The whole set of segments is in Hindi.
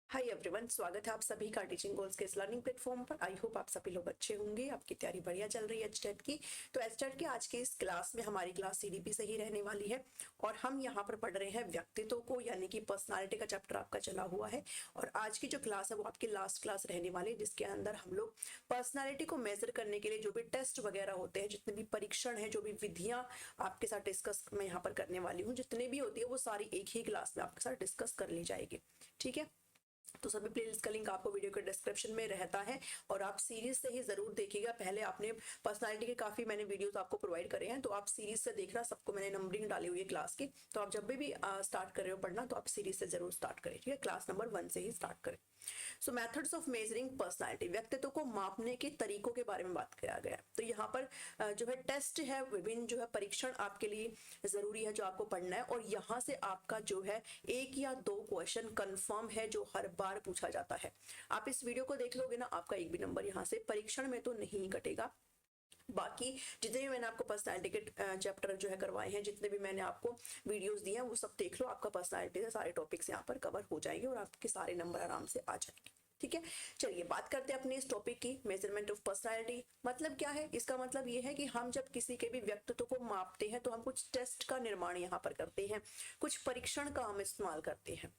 हाय एवरीवन, स्वागत है आप सभी का टीचिंग गोल्स के इस लर्निंग प्लेटफॉर्म पर। आई होप आप सभी लोग अच्छे होंगे, आपकी तैयारी बढ़िया चल रही है एचटेट की। तो एचटेट की आज की इस क्लास में हमारी क्लास सीडीपी से ही रहने वाली है और हम यहाँ पर पढ़ रहे हैं व्यक्तित्व को, यानी कि पर्सनालिटी का चैप्टर आपका चला हुआ है। और आज की जो क्लास है वो आपकी लास्ट क्लास रहने वाली है, जिसके अंदर हम लोग पर्सनैलिटी को मेजर करने के लिए जो भी टेस्ट वगैरह होते हैं, जितने भी परीक्षण है, जो भी विधियां आपके साथ डिस्कस मैं यहाँ पर करने वाली हूँ, जितने भी होती है वो सारी एक ही क्लास में आपके साथ डिस्कस कर ली जाएगी। ठीक है, तो सभी प्लेलिस्ट का लिंक आपको वीडियो के डिस्क्रिप्शन में रहता है और आप सीरीज से ही जरूर देखिएगा। पहले आपने पर्सनालिटी के काफी मैंने वीडियोस आपको प्रोवाइड करे हैं, तो आप सीरीज से देखना, सबको मैंने नंबरिंग डाली हुई है क्लास की। तो आप जब भी स्टार्ट कर रहे हो पढ़ना तो आप सीरीज से जरूर स्टार्ट करें। ठीक है, क्लास नंबर 1 से ही स्टार्ट करें। सो मेथड्स ऑफ मेजरिंग पर्सनालिटी, व्यक्तित्व को मापने के तरीकों के बारे में बात किया गया है। तो यहाँ पर जो है टेस्ट है, विभिन्न जो है परीक्षण आपके लिए जरूरी है जो आपको पढ़ना है। और यहाँ से आपका जो है 1 या 2 क्वेश्चन कंफर्म है जो हर बार पूछा जाता है। आप इस वीडियो को देख लोगे ना, आपका एक भी नंबर यहाँ से परीक्षण में तो नहीं कटेगा। बाकी जितने भी मैंने आपको पर्सनालिटी के चैप्टर जो है करवाए हैं, जितने भी मैंने आपको वीडियोस दिए हैं, वो सब देख लो। आपका पर्सनालिटी से सारे टॉपिक्स यहाँ पर कवर हो जाएंगे और आपके सारे नंबर आराम से आ जाएंगे। ठीक है, चलिए बात करते हैं अपने इस टॉपिक की, मेजरमेंट ऑफ पर्सनालिटी। मतलब क्या है? इसका मतलब ये है कि हम जब किसी के भी व्यक्तित्व को मापते हैं तो हम कुछ टेस्ट का निर्माण यहाँ पर करते हैं, कुछ परीक्षण का हम इस्तेमाल करते हैं।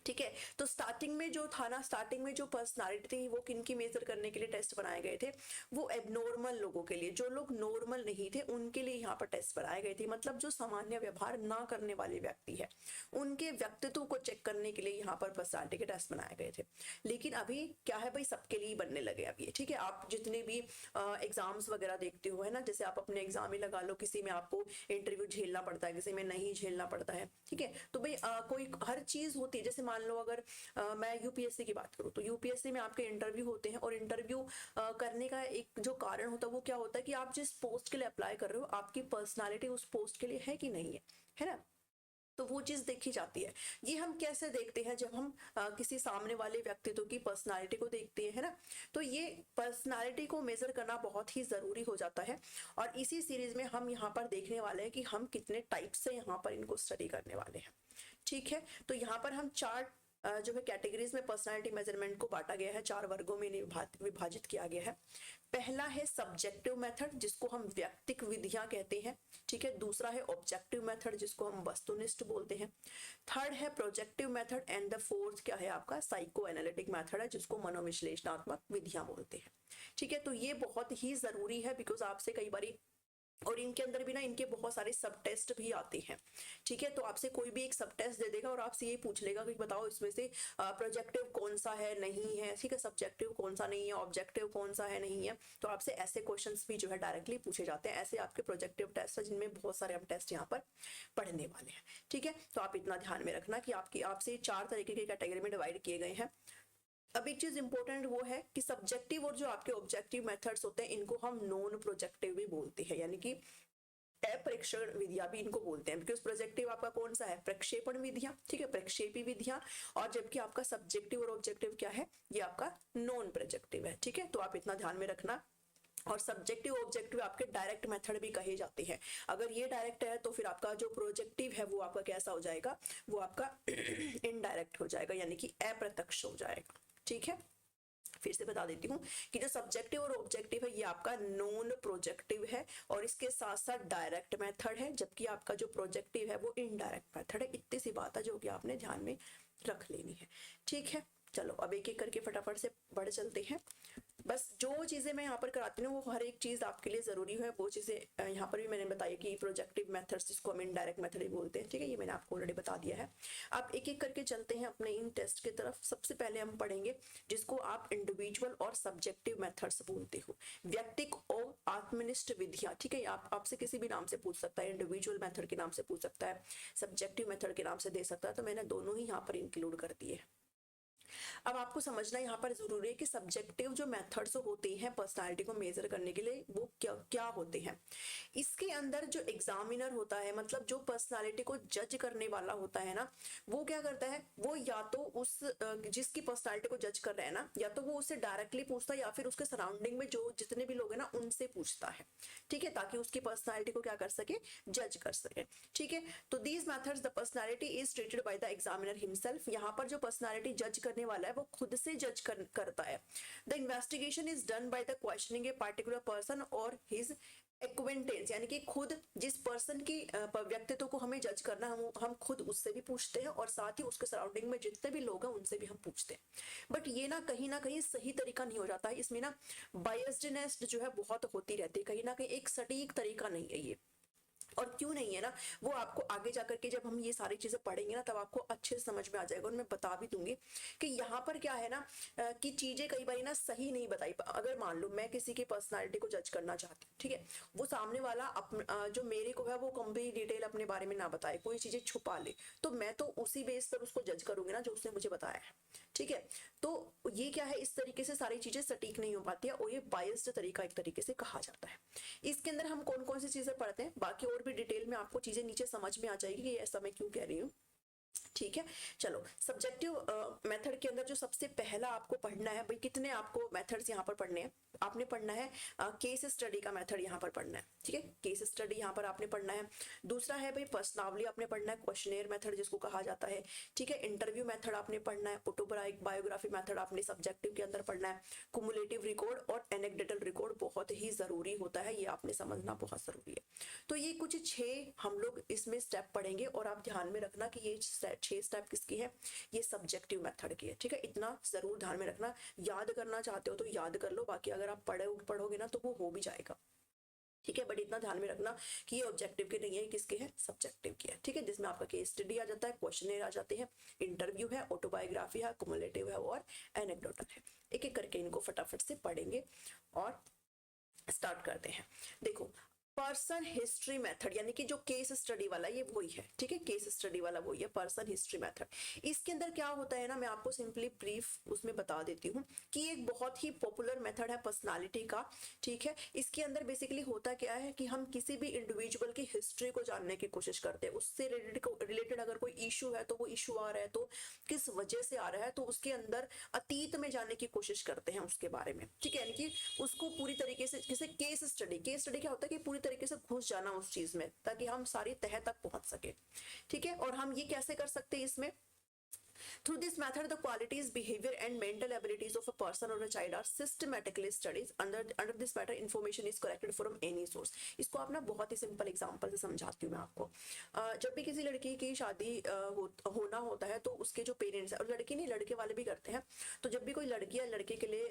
ठीक है, तो स्टार्टिंग में जो था ना, स्टार्टिंग में जो पर्सनालिटी थी वो किनकी मेजर करने के लिए टेस्ट बनाए गए थे? वो एबनॉर्मल लोगों के लिए, जो लोग नॉर्मल नहीं थे उनके लिए यहाँ पर टेस्ट बनाए गए थे। मतलब जो सामान्य व्यवहार ना करने वाले व्यक्ति है, उनके व्यक्तित्व को चेक करने के लिए यहाँ पर पर्सनालिटी के टेस्ट बनाए गए थे। लेकिन अभी क्या है भाई, सबके लिए बनने लगे अब ये। ठीक है, आप जितने भी एग्जाम्स वगैरह देखते हो, है ना, जैसे आप अपने एग्जाम ही लगा लो, किसी में आपको इंटरव्यू झेलना पड़ता है, किसी में नहीं झेलना पड़ता है। ठीक है, तो भाई कोई हर चीज होती है। जैसे मान लो अगर मैं यूपीएससी की बात करूं, तो यूपीएससी में आपके इंटरव्यू होते हैं और इंटरव्यू करने का एक जो कारण होता है वो क्या होता है कि आप जिस पोस्ट के लिए अप्लाई कर रहे हो, आपकी पर्सनालिटी उस पोस्ट के लिए है कि नहीं है ना। तो वो चीज देखी जाती है। ये हम कैसे देखते हैं? जब हम किसी सामने वाले व्यक्तित्व की पर्सनालिटी को देखते हैं, है ना। तो ये पर्सनालिटी को मेजर करना बहुत ही जरूरी हो जाता है। और इसी सीरीज में हम यहाँ पर देखने वाले हैं कि हम कितने टाइप से यहाँ पर इनको स्टडी करने वाले हैं। ठीक है, तो यहाँ पर हम 4 जो है कैटेगरीज में पर्सनालिटी मेजरमेंट को बांटा गया है, 4 वर्गों में विभाजित किया गया है। पहला है सब्जेक्टिव मेथड, जिसको हम व्यक्तिक विधियां कहते हैं। ठीक है, दूसरा है ऑब्जेक्टिव मेथड, जिसको हम वस्तुनिष्ठ बोलते हैं। थर्ड है projective method and the fourth क्या है आपका? साइको एनालिटिक मेथड है, जिसको मनोविश्लेषणात्मक विधियां बोलते हैं। ठीक है, तो ये बहुत ही जरूरी है, बिकॉज आपसे कई बारी, और इनके अंदर भी ना इनके बहुत सारे सब टेस्ट भी आते हैं। ठीक है, तो आपसे कोई भी एक सब टेस्ट दे देगा और आपसे यही पूछ लेगा कि बताओ इसमें से प्रोजेक्टिव कौन सा है, नहीं है। ठीक है, सब्जेक्टिव कौन सा नहीं है, ऑब्जेक्टिव कौन सा है, नहीं है। तो आपसे ऐसे क्वेश्चंस भी जो है डायरेक्टली पूछे जाते हैं। ऐसे आपके प्रोजेक्टिव टेस्ट है, जिनमें बहुत सारे हम टेस्ट यहाँ पर पढ़ने वाले हैं। ठीक है, तो आप इतना ध्यान में रखना कि आपसे 4 तरीके की कैटेगरी में डिवाइड किए गए हैं। अब एक चीज इंपॉर्टेंट वो है कि सब्जेक्टिव और जो आपके ऑब्जेक्टिव मेथड्स होते हैं, इनको हम नॉन प्रोजेक्टिव भी बोलते हैं, यानी कि अप्रेक्षण विधियां भी इनको बोलते हैं। बिकॉज प्रोजेक्टिव आपका कौन सा है? प्रक्षेपण विधियां। ठीक है, प्रक्षेपी विधियां। और जबकि आपका सब्जेक्टिव और ऑब्जेक्टिव क्या है? ये आपका नॉन प्रोजेक्टिव है। ठीक है, तो आप इतना ध्यान में रखना। और सब्जेक्टिव ऑब्जेक्टिव आपके डायरेक्ट मेथड भी कहे जाते हैं। अगर ये डायरेक्ट है तो फिर आपका जो प्रोजेक्टिव है वो आपका कैसा हो जाएगा? वो आपका इनडायरेक्ट हो जाएगा, यानी कि अप्रत्यक्ष हो जाएगा। ठीक है, फिर से बता देती हूँ कि जो सब्जेक्टिव और ऑब्जेक्टिव है ये आपका नॉन प्रोजेक्टिव है और इसके साथ साथ डायरेक्ट मेथड है, जबकि आपका जो प्रोजेक्टिव है वो इनडायरेक्ट मेथड है। इतनी सी बात है जो कि आपने ध्यान में रख लेनी है। ठीक है, चलो अब एक एक करके फटाफट से बढ़ चलते हैं। बस जो चीजें मैं यहाँ पर कराती हूँ वो हर एक चीज आपके लिए जरूरी है। वो चीजें यहाँ पर भी मैंने बताई कि प्रोजेक्टिव मेथड्स, जिसको हम इनडायरेक्ट मेथड ही बोलते हैं। ठीक है, ये मैंने आपको ऑलरेडी बता दिया है। आप एक एक करके चलते हैं अपने इन टेस्ट की तरफ। सबसे पहले हम पढ़ेंगे जिसको आप इंडिविजुअल और सब्जेक्टिव मेथड्स बोलते हो, व्यक्तिक और आत्मनिष्ठ विधियां। ठीक है, आप आपसे किसी भी नाम से पूछ सकता है, इंडिविजुअल मेथड के नाम से पूछ सकता है, सब्जेक्टिव मेथड के नाम से दे सकता है। तो मैंने दोनों ही यहाँ पर इंक्लूड कर दिए। अब आपको समझना यहाँ पर जरूरी है कि सब्जेक्टिव जो मेथड्स होते हैं पर्सनालिटी को मेजर करने के लिए, वो क्या क्या होते हैं। इसके अंदर जो एग्जामिनर होता है, मतलब जो पर्सनालिटी को जज करने वाला होता है ना, वो क्या करता है? वो या तो उस जिसकी पर्सनालिटी को जज कर रहा है ना, या तो वो उससे डायरेक्टली पूछता है या फिर उसके सराउंडिंग में जो जितने भी लोग हैं ना उनसे पूछता है। ठीक है, ताकि उसकी पर्सनालिटी को क्या कर सके? जज कर सके। ठीक है, तो these methods the personality is treated by the examiner himself. यहाँ पर जो पर्सनालिटी जज करने वाला है वो खुद से जज करता है। The investigation is done by the questioning a particular person और हिज एक्वेंटेंस, यानी कि खुद जिस पर्सन की व्यक्तित्व को हमें जज करना, हम खुद उससे भी पूछते हैं और साथ ही उसके सराउंडिंग में जितने भी लोग हैं उनसे भी हम पूछते हैं। बट ये ना कहीं सही तरीका नहीं हो जाता है, इसमें ना बायस्डनेस जो है बहुत होती रहती है, कहीं ना कहीं एक सटीक तरीका नहीं है ये। और क्यों नहीं है ना, वो आपको आगे जाकर के जब हम ये सारी चीजें पढ़ेंगे ना तब आपको अच्छे से समझ में आ जाएगा। और मैं बता भी दूंगी कि यहाँ पर क्या है ना कि चीजें कई बार ना सही नहीं बताई। अगर मान लो मैं किसी की पर्सनालिटी को जज करना चाहती हूँ, ठीक है, वो सामने वाला जो मेरे को है वो कंप्लीट डिटेल अपने बारे में ना बताए, कोई चीजें छुपा ले, तो मैं तो उसी बेस पर उसको जज करूंगी ना जो उसने मुझे बताया है, ठीक है। तो ये क्या है, इस तरीके से सारी चीजें सटीक नहीं हो पाती है और ये बायस्ड तरीका एक तरीके से कहा जाता है। इसके अंदर हम कौन कौन सी चीजें पढ़ते हैं, बाकी और भी डिटेल में आपको चीजें नीचे समझ में आ जाएगी कि ऐसा मैं क्यों कह रही हूँ, ठीक है। चलो, सब्जेक्टिव मेथड के अंदर जो सबसे पहला आपको पढ़ना है, भाई कितने आपको मेथड्स यहाँ पर पढ़ने हैं, आपने पढ़ना है केस स्टडी का मेथड यहाँ पर पढ़ना है, ठीक है, केस स्टडी यहाँ पर आपने पढ़ना है। दूसरा है भाई प्रश्नावली आपने पढ़ना है, क्वेश्चनेयर मेथड जिसको कहा जाता है, ठीक है, इंटरव्यू मेथड आपने पढ़ना है, ऑटोबायोग्राफी मेथड आपने सब्जेक्टिव के अंदर पढ़ना है, कुमुलेटिव रिकॉर्ड और एनेक्डोटल रिकॉर्ड बहुत ही जरूरी होता है, ये आपने समझना बहुत जरूरी है। तो ये कुछ 6 हम लोग इसमें स्टेप पढ़ेंगे और आप ध्यान में रखना कि ये 6 स्टेप किसकी है, ये सब्जेक्टिव मेथड की है, ठीक है, इतना जरूर ध्यान में रखना। याद करना चाहते हो तो याद कर लो, बाकी अगर आप पढ़ोगे ना तो वो हो भी जाएगा, ठीक है। बट इतना ध्यान में रखना कि ये ऑब्जेक्टिव के नहीं है, किसके है, सब्जेक्टिव की है, ठीक है, जिसमें आपका केस स्टडी आ जाता है, क्वेश्चनेयर आ जाते हैं, इंटरव्यू है, ऑटोबायोग्राफी है, कुमुलेटिव है और एनेक्डोटल है। एक एक करके इनको फटाफट से पढ़ेंगे और स्टार्ट करते हैं। देखो, पर्सन हिस्ट्री मेथड यानी कि जो केस स्टडी वाला ये वही है, ठीक है, केस स्टडी वाला वही है, पर्सन हिस्ट्री मेथड। इसके अंदर क्या होता है ना, मैं आपको सिंपली ब्रीफ उसमें बता देती हूँ कि एक बहुत ही पॉपुलर मेथड है पर्सनालिटी का, ठीक है। इसके अंदर बेसिकली होता क्या है कि हम किसी भी इंडिविजुअल की हिस्ट्री को जानने की कोशिश करते हैं, उससे रिलेटेड अगर कोई इशू है तो वो इशू आ रहा है तो किस वजह से आ रहा है, तो उसके अंदर अतीत में जानने की कोशिश करते हैं उसके बारे में, ठीक है, यानी कि उसको पूरी तरीके से, जैसे केस स्टडी क्या होता है कि पूरी तरीके से घुस जाना उस चीज में ताकि हम सारी तह तक पहुंच सके, ठीक है। और हम ये कैसे कर सकते हैं इसमें, through this method the qualities, behavior and mental abilities of a person or a child are systematically studied. Under this method information is collected from any source. इसको आप ना बहुत ही सिंपल एग्जांपल से समझाती हूँ मैं आपको। जब भी किसी लड़की की शादी होना होता है तो उसके जो पेरेंट्स है, और लड़की नहीं लड़के वाले भी करते हैं, तो जब भी कोई लड़की या लड़के के लिए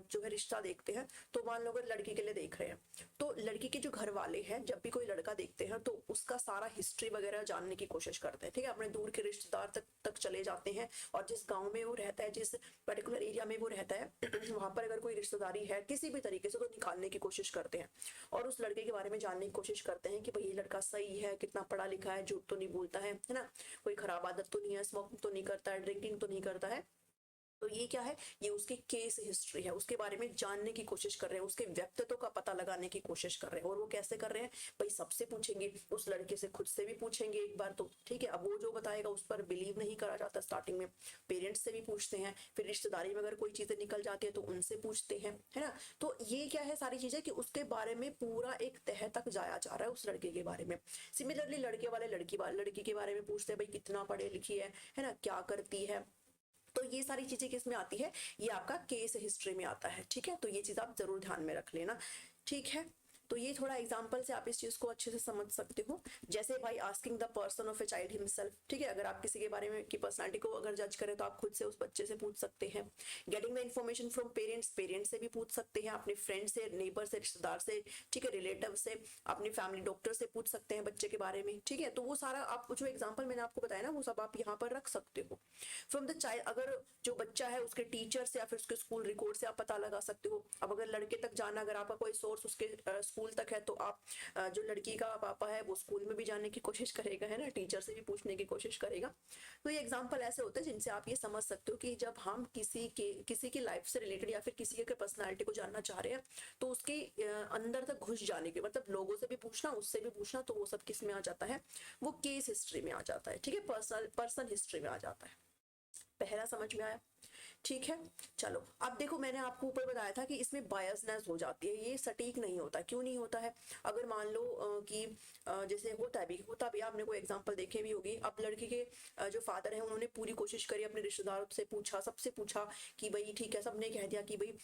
जो है रिश्ता देखते हैं, तो मान लो अगर लड़की के लिए देख रहे हैं तो लड़की के जो घर वाले हैं जब भी कोई लड़का देखते हैं तो उसका सारा हिस्ट्री वगैरह जानने की कोशिश करते हैं, ठीक है, अपने दूर के रिश्तेदार तक चले जाते हैं और जिस गांव में वो रहता है, जिस पर्टिकुलर एरिया में वो रहता है वहां पर अगर कोई रिश्तेदारी है किसी भी तरीके से तो निकालने की कोशिश करते हैं और उस लड़के के बारे में जानने की कोशिश करते हैं कि भाई ये लड़का सही है, कितना पढ़ा लिखा है, झूठ तो नहीं बोलता है ना, कोई खराब आदत तो नहीं है, स्मोकिंग तो नहीं करता है, ड्रिंकिंग तो नहीं करता है। तो ये क्या है, ये उसकी केस हिस्ट्री है, उसके बारे में जानने की कोशिश कर रहे हैं, उसके व्यक्तित्व का पता लगाने की कोशिश कर रहे हैं। और वो कैसे कर रहे हैं भाई, सबसे पूछेंगे, उस लड़के से खुद से भी पूछेंगे एक बार तो, ठीक है। अब वो जो बताएगा उस पर बिलीव नहीं करा जाता स्टार्टिंग में, पेरेंट्स से भी पूछते हैं, फिर रिश्तेदारी में अगर कोई चीजें निकल जाती है तो उनसे पूछते हैं, है ना। तो ये क्या है सारी चीजें कि उसके बारे में पूरा एक तह तक जाया जा रहा है उस लड़के के बारे में। सिमिलरली लड़के वाले लड़की के बारे में पूछते हैं, भाई कितना पढ़े लिखी है ना, क्या करती है। तो ये सारी चीजें किसमें आती है, ये आपका केस हिस्ट्री में आता है, ठीक है। तो ये चीज आप जरूर ध्यान में रख लेना, ठीक है। तो ये थोड़ा एग्जांपल से आप इस चीज को अच्छे से समझ सकते हो। जैसे भाई asking the person of a child himself, ठीक है, अगर आप किसी के बारे में की पर्सनालिटी को अगर जज करें तो आप खुद से उस बच्चे से पूछ सकते हैं। Getting the information from parents से भी पूछ सकते हैं, अपने फ्रेंड से, नेबर से, रिश्तेदार से, ठीक है, रिलेटिव से, अपने फैमिली डॉक्टर से पूछ सकते हैं बच्चे के बारे में, ठीक है। तो वो सारा आप जो एग्जाम्पल मैंने आपको बताया ना वो सब आप यहाँ पर रख सकते हो। फ्रॉम द चाइल्ड, अगर जो बच्चा है उसके टीचर से या फिर उसके स्कूल रिकॉर्ड से आप पता लगा सकते हो। अब अगर लड़के तक जाना, अगर आपका कोई सोर्स उसके स्कूल तक है तो आप जो लड़की का पापा है वो स्कूल में भी जाने की कोशिश करेगा, है ना, टीचर से भी पूछने की कोशिश करेगा। तो ये एग्जांपल ऐसे होते हैं जिनसे आप ये समझ सकते हो कि जब हम किसी की लाइफ से रिलेटेड या फिर किसी के पर्सनालिटी को जानना चाह रहे हैं तो उसके अंदर तक घुस जाने के, मतलब लोगों से भी पूछना, उससे भी पूछना, तो वो सब किस में आ जाता है, वो केस हिस्ट्री में आ जाता है, ठीक है, पर्सन हिस्ट्री में आ जाता है। पहला समझ में आया। ठीक है। चलो अब देखो, मैंने आपको ऊपर बताया था कि इसमें बायसनेस हो जाती है, ये सटीक नहीं होता। क्यों नहीं होता है? अगर मान लो कि जैसे होता भी आपने कोई एग्जांपल देखे भी होगी। अब लड़की के जो फादर है उन्होंने पूरी कोशिश करी, अपने रिश्तेदारों से पूछा, सबसे पूछा कि भाई ठीक है, सबने कह दिया कि भाई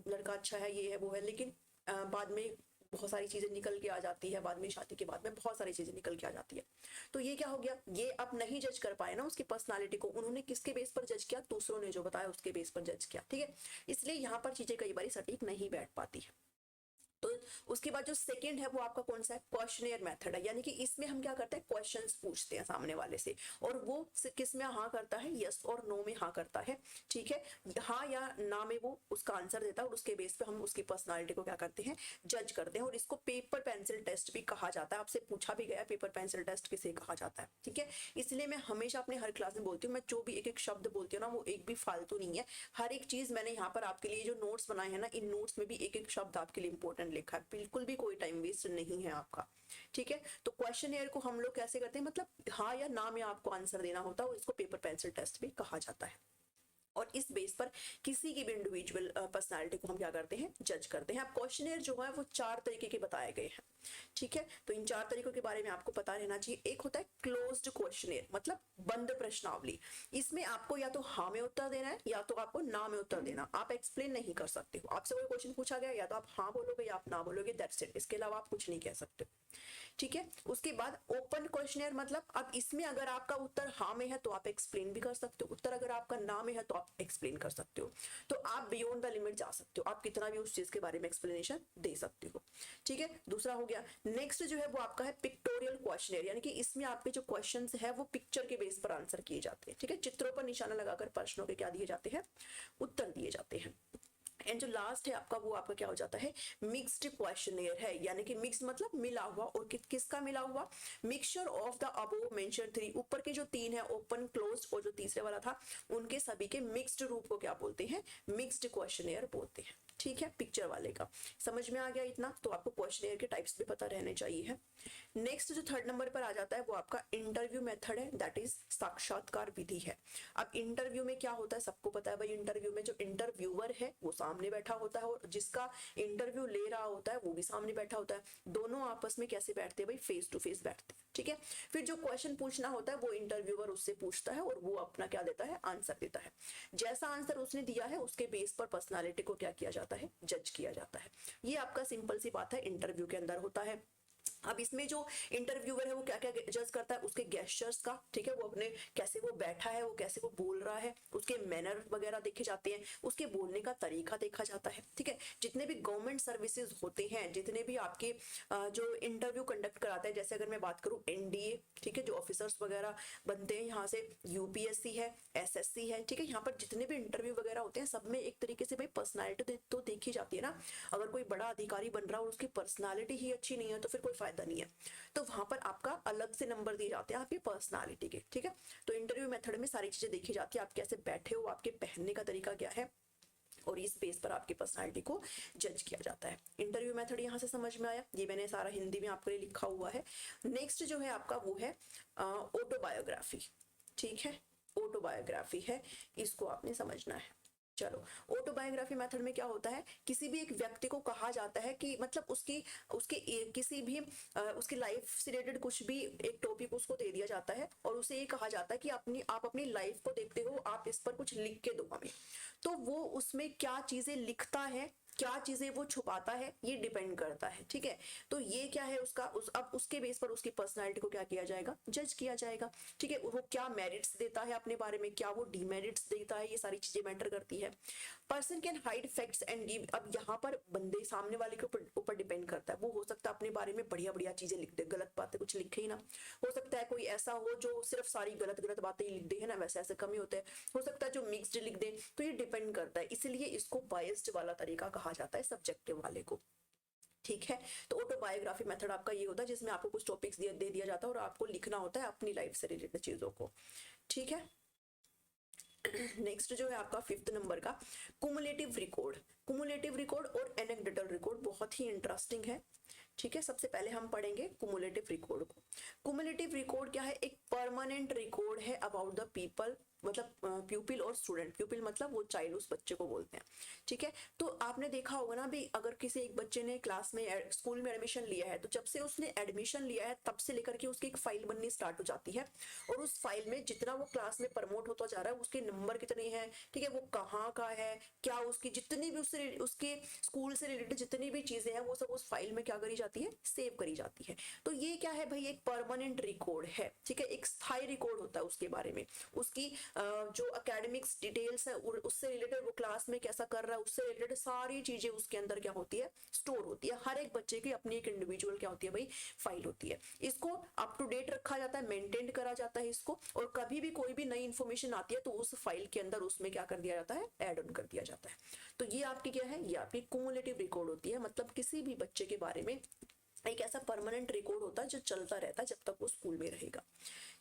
लड़का अच्छा है, ये है वो है, लेकिन बाद में बहुत सारी चीजें निकल के आ जाती है, बाद में शादी के बाद में बहुत सारी चीजें निकल के आ जाती है। तो ये क्या हो गया, ये अब नहीं जज कर पाए ना उसकी पर्सनालिटी को। उन्होंने किसके बेस पर जज किया? दूसरों ने जो बताया उसके बेस पर जज किया। ठीक है, इसलिए यहाँ पर चीजें कई बार सटीक नहीं बैठ पाती है। तो उसके बाद जो सेकंड है वो आपका कौन सा है? क्वेश्चनियर मेथड है। यानी कि इसमें हम क्या करते हैं? क्वेश्चंस पूछते हैं सामने वाले से, और वो किस में हाँ करता है? यस और नो में हाँ करता है। ठीक है, हाँ या ना में वो उसका आंसर देता है, और उसके बेस पे हम उसकी पर्सनालिटी को क्या करते हैं? जज करते हैं। और इसको पेपर पेंसिल टेस्ट भी कहा जाता है। आपसे पूछा भी गया पेपर पेंसिल टेस्ट किसे कहा जाता है। ठीक है, इसलिए मैं हमेशा अपने हर क्लास में बोलती हूँ, मैं जो भी एक एक शब्द बोलती हूँ ना, वो एक भी फालतू नहीं है। हर एक चीज मैंने यहाँ पर आपके लिए जो नोट्स बनाए हैं ना, इन नोट्स में भी एक एक शब्द आपके लिए इंपॉर्टेंट लिखा है। बिल्कुल भी कोई टाइम वेस्ट नहीं है आपका। ठीक है, तो क्वेश्चनियर को हम लोग कैसे करते हैं? मतलब हाँ या ना में आपको आंसर देना होता है, और इसको पेपर पेंसिल टेस्ट भी कहा जाता है। और इस बेस पर किसी की भी इंडिविजुअल पर्सनालिटी को हम क्या करते हैं? जज करते हैं। अब क्वेश्चनियर जो है वो 4 तरीके के बताए गए हैं। ठीक है, तो इन 4 तरीकों के बारे में आपको पता रहना चाहिए। एक होता है क्लोज्ड क्वेश्चनियर, मतलब बंद प्रश्नावली। इसमें आपको या तो हाँ में उत्तर देना है, या तो आपको ना में उत्तर देना। आप एक्सप्लेन नहीं कर सकते हो। आपसे कोई क्वेश्चन पूछा गया, या तो आप हाँ बोलोगे या आप ना बोलोगे, दैट्स इट। इसके अलावा आप कुछ नहीं कह सकते। ठीक है, उसके बाद ओपन क्वेश्चनियर, मतलब अब इसमें अगर आपका उत्तर हाँ में है तो आप एक्सप्लेन भी कर सकते हो, उत्तर अगर आपका ना में है तो आप एक्सप्लेन कर सकते हो। तो आप बियॉन्ड द लिमिट जा सकते हो, आप कितना भी उस चीज के बारे में एक्सप्लेनेशन दे सकते हो। ठीक है, दूसरा हो गया। नेक्स्ट जो है वो आपका है पिक्टोरियल क्वेश्चनियर, यानी कि इसमें आपके जो क्वेश्चंस है वो पिक्चर के बेस पर आंसर किए जाते हैं। ठीक है, चित्रों पर निशाना लगाकर प्रश्नों के क्या दिए जाते हैं? उत्तर दिए जाते हैं। एंड जो लास्ट है आपका, वो आपका क्या हो जाता है? मिक्स्ड क्वेश्चनियर है। यानी कि मिक्स मतलब मिला हुआ, और किसका मिला हुआ? Mixture of the above mention 3, ऊपर के जो 3 है, ओपन, क्लोज्ड और जो तीसरे वाला था, उनके सभी के मिक्स्ड रूप को क्या बोलते हैं? मिक्स्ड क्वेश्चनियर बोलते हैं। ठीक है, पिक्चर वाले का समझ में आ गया इतना? तो आपको क्वेश्चनियर के टाइप्स भी पता रहने चाहिए। नेक्स्ट जो 3rd नंबर पर आ जाता है वो आपका इंटरव्यू मेथड है, दैट इज साक्षात्कार विधि है। अब इंटरव्यू में क्या होता है? सबको पता है भाई, इंटरव्यू में जो इंटरव्यूअर है वो सामने बैठा होता है, और जिसका इंटरव्यू ले रहा होता है वो भी सामने बैठा होता है। दोनों आपस में कैसे बैठते हैं भाई? फेस टू फेस बैठते हैं। ठीक है, फिर जो क्वेश्चन पूछना होता है वो इंटरव्यूअर उससे पूछता है, और वो अपना क्या देता है? आंसर देता है। जैसा आंसर उसने दिया है उसके बेस पर पर्सनालिटी को क्या किया जाता है? जज किया जाता है। ये आपका सिंपल सी बात है, इंटरव्यू के अंदर होता है। अब इसमें जो इंटरव्यूअर है वो क्या क्या जज करता है? उसके गेस्चर्स का। ठीक है, वो अपने कैसे वो बैठा है, वो कैसे वो बोल रहा है, उसके मैनर वगैरह देखे जाते हैं, उसके बोलने का तरीका देखा जाता है। ठीक है, जितने भी गवर्नमेंट सर्विसेज होते हैं, जितने भी आपके जो इंटरव्यू कंडक्ट कराते हैं, जैसे अगर मैं बात करूं एनडीए, ठीक है, जो ऑफिसर्स वगैरह बनते हैं यहाँ से, यूपीएससी है, एसएससी है, ठीक है, यहाँ पर जितने भी इंटरव्यू वगैरह होते हैं सब में एक तरीके से भाई पर्सनालिटी तो देखी जाती है ना। अगर कोई बड़ा अधिकारी बन रहा है और उसकी पर्सनालिटी ही अच्छी नहीं है तो फिर कोई फायदा नहीं है। तो वहां पर आपका अलग से नंबर दिए जाते हैं आपकी पर्सनालिटी के। ठीक है, तो इंटरव्यू मेथड में सारी चीजें देखी जाती है, आप कैसे बैठे हो, आपके पहनने का तरीका क्या है, और इस बेस पर आपकी पर्सनालिटी को जज किया जाता है। इंटरव्यू मेथड यहाँ से समझ में आया? ये मैंने सारा हिंदी में आपके लिए लिखा हुआ है। नेक्स्ट जो है आपका वो है ऑटोबायोग्राफी। ठीक है, ऑटोबायोग्राफी है, इसको आपने समझना है। चलो, ऑटोबायोग्राफी मेथड में क्या होता है? किसी भी एक व्यक्ति को कहा जाता है कि मतलब उसकी उसके किसी भी उसकी लाइफ से रिलेटेड कुछ भी एक टॉपिक उसको दे दिया जाता है, और उसे ये कहा जाता है कि आप अपनी लाइफ को देखते हो, आप इस पर कुछ लिख के दो हमें। तो वो उसमें क्या चीजें लिखता है, क्या चीजें वो छुपाता है, ये डिपेंड करता है। ठीक है, तो ये क्या है उसका अब उसके बेस पर उसकी पर्सनालिटी को क्या किया जाएगा? जज किया जाएगा। ठीक है, वो क्या मेरिट्स देता है अपने बारे में, क्या वो डीमेरिट्स देता है, ये सारी चीजें मैटर करती है। Person can hide facts and give, अब यहाँ पर बंदे सामने वाले के ऊपर डिपेंड करता है। वो हो सकता है अपने बारे में बढ़िया बढ़िया चीजें लिख दे, गलत बातें कुछ लिखे ही ना। हो सकता है कोई ऐसा हो जो सिर्फ सारी गलत गलत बातें ही लिख दे, है ना, वैसे ऐसे कम ही होते हैं। हो सकता है जो मिक्स्ड लिख दे, तो ये डिपेंड करता है, इसलिए इसको बायस्ड वाला तरीका कहा जाता है, सब्जेक्टिव वाले को। ठीक है, तो ऑटोबायोग्राफी मेथड आपका ये होता है जिसमें आपको कुछ टॉपिक्स दे दिया जाता है और आपको लिखना होता है अपनी लाइफ से रिलेटेड चीजों को। ठीक है, नेक्स्ट जो है आपका 5th नंबर का कुमुलेटिव रिकॉर्ड। कुमुलेटिव रिकॉर्ड और एनेक्डोटल रिकॉर्ड बहुत ही इंटरेस्टिंग है। ठीक है, सबसे पहले हम पढ़ेंगे कुमुलेटिव रिकॉर्ड को। कुमुलेटिव रिकॉर्ड क्या है? एक परमानेंट रिकॉर्ड है अबाउट द पीपल मतलब प्यूपिल और स्टूडेंट, प्यूपिल मतलब वो चाइल्ड, उस बच्चे को बोलते हैं, ठीक है। तो आपने देखा होगा ना भी, अगर किसी एक बच्चे ने क्लास में स्कूल में एडमिशन लिया है, तो जब से उसने एडमिशन लिया है तब से लेकर के उसकी एक फाइल बननी स्टार्ट हो जाती है, और उस फाइल में जितना वो क्लास में प्रमोट होता जा रहा है, उसके नंबर कितने हैं, ठीक है, वो कहाँ का है, क्या उसकी जितनी भी उसके स्कूल से रिलेटेड जितनी भी चीजें हैं वो सब उस फाइल में क्या करी जाती है, सेव करी जाती है। तो ये क्या है भाई, एक परमानेंट रिकॉर्ड है, ठीक है, एक स्थायी रिकॉर्ड होता है उसके बारे में, उसकी जो एकेडमिक्स डिटेल्स है उससे रिलेटेड, वो क्लास में कैसा कर रहा है उससे रिलेटेड सारी चीजें उसके अंदर क्या होती है, स्टोर होती है। हर एक बच्चे की अपनी एक इंडिविजुअल क्या होती है भाई, फाइल होती है। इसको अप टू डेट रखा जाता है, मेंटेन करा जाता है इसको, और कभी भी कोई भी नई इंफॉर्मेशन आती है तो उस फाइल के अंदर उसमें क्या कर दिया जाता है, ऐड ऑन कर दिया जाता है। तो ये आपकी क्या है, ये आपकी क्यूमुलेटिव रिकॉर्ड होती है, मतलब किसी भी बच्चे के बारे में एक ऐसा परमानेंट रिकॉर्ड होता है जो चलता रहता है जब तक वो स्कूल में रहेगा,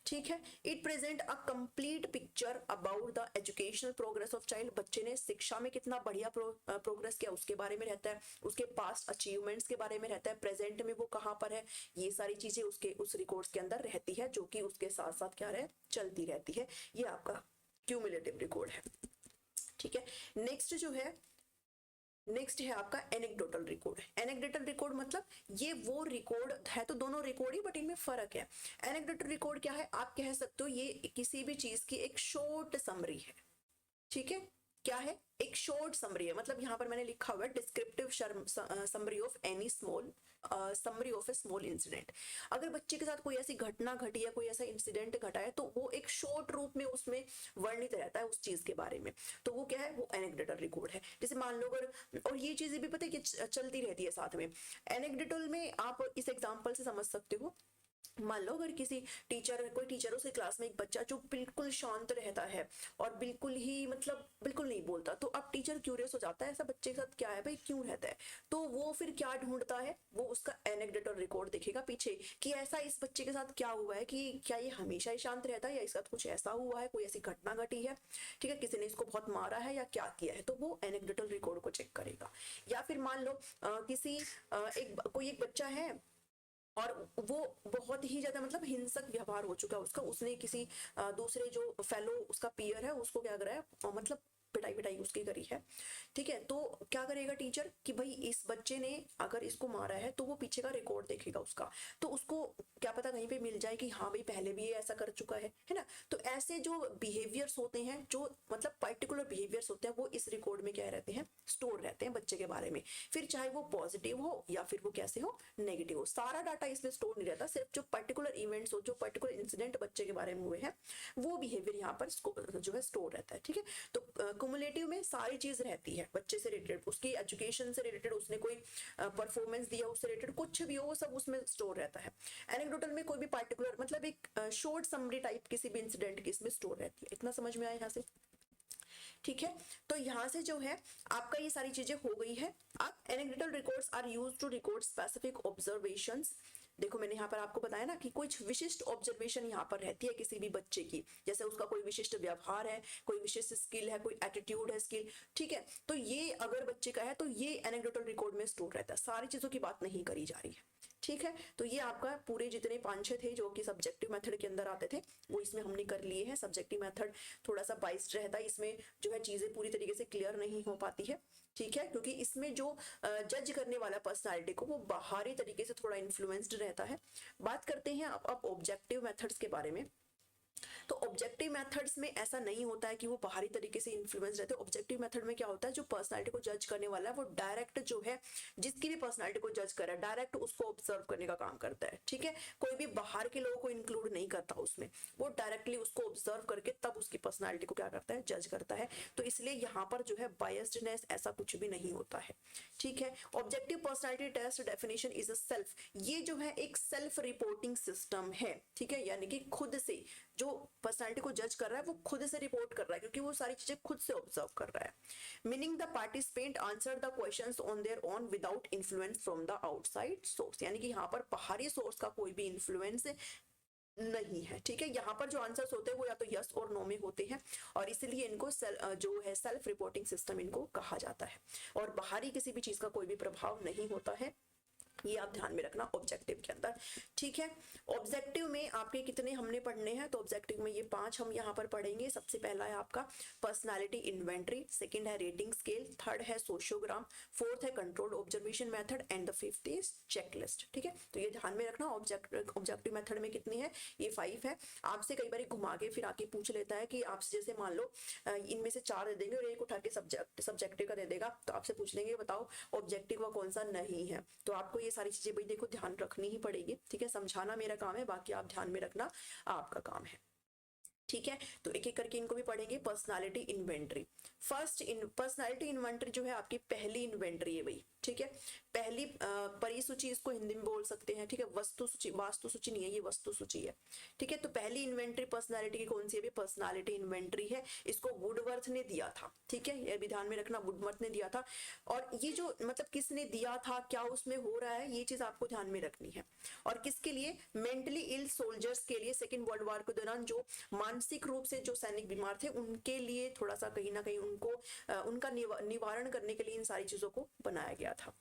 ठीक है। It present a complete picture about the educational progress of child, बच्चे ने शिक्षा में कितना बढ़िया प्रोग्रेस किया उसके बारे में रहता है, उसके पास्ट अचीवमेंट्स के बारे में रहता है, प्रेजेंट में वो कहाँ पर है, ये सारी चीजें उसके उस रिकॉर्ड्स के अंदर रहती है, जो कि उसके साथ साथ क्या रहे, चलती रहती है। ये आपका क्यूमुलेटिव रिकॉर्ड है, ठीक है। नेक्स्ट है आपका एनेक्डोटल रिकॉर्ड। एनेक्डोटल रिकॉर्ड मतलब ये वो रिकॉर्ड है, तो दोनों रिकॉर्ड ही, बट इनमें फर्क है। एनेक्डोटल रिकॉर्ड क्या है, आप कह सकते हो ये किसी भी चीज की एक शॉर्ट समरी है, ठीक है। क्या है, एक शॉर्ट समरी है, मतलब यहाँ पर मैंने लिखा हुआ है descriptive summary of any small summary of A small incident. अगर बच्चे के साथ कोई ऐसी घटना घटी है, कोई ऐसा इंसिडेंट घटा है, तो वो एक शॉर्ट रूप में उसमें वर्णित रहता है उस चीज के बारे में, तो वो क्या है, वो एनेक्डोटल रिकॉर्ड है। जैसे मान लो अगर, और ये चीजें भी पता है कि चलती रहती है साथ में। एनेक्डोटल में आप इस एग्जाम्पल से समझ सकते हो, मान लो अगर किसी कोई टीचर उस क्लास में एक बच्चा जो बिल्कुल शांत रहता है और बिल्कुल ही मतलब बिल्कुल नहीं बोलता, तो अब टीचर क्यूरियस हो जाता है ऐसा बच्चे के साथ क्या है भाई, क्यों रहता है, तो वो फिर क्या ढूंढता है, वो उसका एनेक्डोटल रिकॉर्ड देखेगा पीछे कि ऐसा इस बच्चे के साथ क्या हुआ है, कि क्या ये हमेशा ही शांत रहता है या इसके साथ कुछ ऐसा हुआ है, कोई ऐसी घटना घटी है, ठीक है, किसी ने इसको बहुत मारा है या क्या किया है, तो वो एनेक्डोटल रिकॉर्ड को चेक करेगा। या फिर मान लो कोई एक बच्चा है और वो बहुत ही ज्यादा मतलब हिंसक व्यवहार हो चुका है उसका, उसने किसी दूसरे जो फेलो उसका पीयर है उसको क्या करा है, मतलब पिटाई पिटाई उसकी करी है, ठीक है। तो क्या करेगा टीचर कि भाई इस बच्चे ने अगर इसको मारा है, तो वो पीछे का रिकॉर्ड देखेगा उसका, तो उसको क्या पता कहीं पे मिल जाए कि हाँ भाई पहले भी ये ऐसा कर चुका है ना। तो ऐसे जो बिहेवियर्स होते हैं, जो मतलब पर्टिकुलर बिहेवियर्स होते हैं, वो इस रिकॉर्ड में क्या रहते हैं, स्टोर रहते हैं बच्चे के बारे में। फिर चाहे वो पॉजिटिव हो या फिर वो कैसे हो, नेगेटिव हो, सारा डाटा इसमें स्टोर नहीं रहता, सिर्फ जो पर्टिकुलर इवेंट्स हो, जो पर्टिकुलर इंसिडेंट बच्चे के बारे में हुए हैं, वो बिहेवियर यहाँ पर जो है स्टोर रहता है, ठीक है। तो क्युमुलेटिव में सारी चीज रहती है बच्चे से रिलेटेड, उसकी एजुकेशन से रिलेटेड, उसने कोई परफॉर्मेंस दिया उससे रिलेटेड, कुछ भी हो वो सब उसमें स्टोर रहता है। एनेक्डोटल में कोई भी पार्टिकुलर मतलब एक शॉर्ट समरी टाइप किसी भी इंसिडेंट की इसमें स्टोर रहती है। इतना समझ में आया यहाँ से, ठीक है। तो यहाँ से जो है आपका ये सारी चीजें हो गई है। अब anecdotal records are used to record specific observations. देखो मैंने यहाँ पर आपको बताया ना कि कुछ विशिष्ट ऑब्जर्वेशन यहाँ पर रहती है किसी भी बच्चे की, जैसे उसका कोई विशिष्ट व्यवहार है, कोई विशिष्ट स्किल है, कोई एटीट्यूड है, स्किल, ठीक है। तो ये अगर बच्चे का है तो ये एनेक्डोटल रिकॉर्ड में स्टोर रहता है, सारी चीजों की बात नहीं करी जा रही है, ठीक है। तो ये आपका पूरे जितने 5-6 थे जो कि सब्जेक्टिव मेथड के अंदर आते थे, वो इसमें हमने कर लिए हैं। सब्जेक्टिव मेथड थोड़ा सा बाइस्ड रहता है, इसमें जो है चीजें पूरी तरीके से क्लियर नहीं हो पाती है, ठीक है, क्योंकि इसमें जो जज करने वाला पर्सनालिटी को वो बाहरी तरीके से थोड़ा इन्फ्लुएंस्ड रहता है। बात करते हैं अब ऑब्जेक्टिव मेथड्स के बारे में। तो ऑब्जेक्टिव मेथड्स में ऐसा नहीं होता है कि वो बाहरी तरीके से इन्फ्लुएंस रहते हैं। ऑब्जेक्टिव मेथड में क्या होता है, जो पर्सनालिटी को जज करने वाला है वो डायरेक्ट जो है जिसकी भी पर्सनालिटी को जज कर रहा है, डायरेक्ट उसको ऑब्जर्व करने का काम करता है, ठीक है। कोई भी बाहर के लोगों को इंक्लूड नहीं करता उसमें, वो डायरेक्टली उसको ऑब्जर्व करके तब उसकी पर्सनालिटी को क्या करता है, जज करता है। तो इसलिए यहाँ पर जो है बायस्डनेस ऐसा कुछ भी नहीं होता है, ठीक है। Objective personality test definition is a self, ये जो है एक सेल्फ रिपोर्टिंग सिस्टम है, ठीक है, यानी कि खुद से जो पर्सनालिटी को जज कर रहा है वो खुद से रिपोर्ट कर रहा है, क्योंकि वो सारी चीजें खुद से ऑब्जर्व कर रहा है। Meaning the participant answer the questions on their own without influence from the outside source, यानी कि यहाँ पर बाहरी सोर्स का कोई भी इन्फ्लुएंस नहीं है, ठीक है। यहाँ पर जो आंसर्स होते हैं वो या तो यस और नो में होते हैं, और इसलिए इनको जो है सेल्फ रिपोर्टिंग सिस्टम इनको कहा जाता है, और बाहरी किसी भी चीज का कोई भी प्रभाव नहीं होता है। ये आप ध्यान में रखना ऑब्जेक्टिव के अंदर, ठीक है। ऑब्जेक्टिव में आपके कितने हमने पढ़ने हैं, तो ऑब्जेक्टिव में ये 5 हम यहाँ पर पढ़ेंगे। सबसे पहला है आपका पर्सनालिटी इन्वेंटरी, सेकंड है रेटिंग स्केल, थर्ड है सोशियोग्राम, फोर्थ है control observation method and the fifth is checklist, ठीक है। तो ये ध्यान में रखना ऑब्जेक्टिव मेथड में कितनी है, ये 5 है। आपसे कई बार घुमा के फिर आके पूछ लेता है कि आपसे जैसे मान लो इनमें से 4 दे देंगे और एक उठा के सब्जेक्टिव का दे देगा, तो आपसे पूछ लेंगे बताओ ऑब्जेक्टिव का कौन सा नहीं है। तो आपको ये सारी चीजें भाई देखो ध्यान रखनी ही पड़ेगी, ठीक है। समझाना मेरा काम है, बाकी आप ध्यान में रखना आपका काम है, ठीक है। तो एक एक करके इनको भी पढ़ेंगे। Personality inventory, first personality inventory जो है आपकी पहली इन्वेंटरी है भाई, ठीक है। पहली परिसूची इसको हिंदी में बोल सकते हैं, ठीक है। वस्तु सूची, वास्तु सूची नहीं है, ये वस्तु सूची है, ठीक है। तो पहली इन्वेंटरी पर्सनालिटी की कौन सी है, पर्सनालिटी इन्वेंटरी है। इसको वुडवर्थ ने दिया था, ठीक है, ये भी ध्यान में रखना, वुडवर्थ ने दिया था। और ये जो मतलब किसने दिया था, क्या उसमें हो रहा है, ये चीज आपको ध्यान में रखनी है। और किसके लिए, मेंटली इल सोल्जर्स के लिए, सेकेंड वर्ल्ड वॉर के दौरान जो मानसिक रूप से जो सैनिक बीमार थे उनके लिए थोड़ा सा कहीं ना कहीं उनको उनका निवारण करने के लिए इन सारी चीजों को बनाया गया था,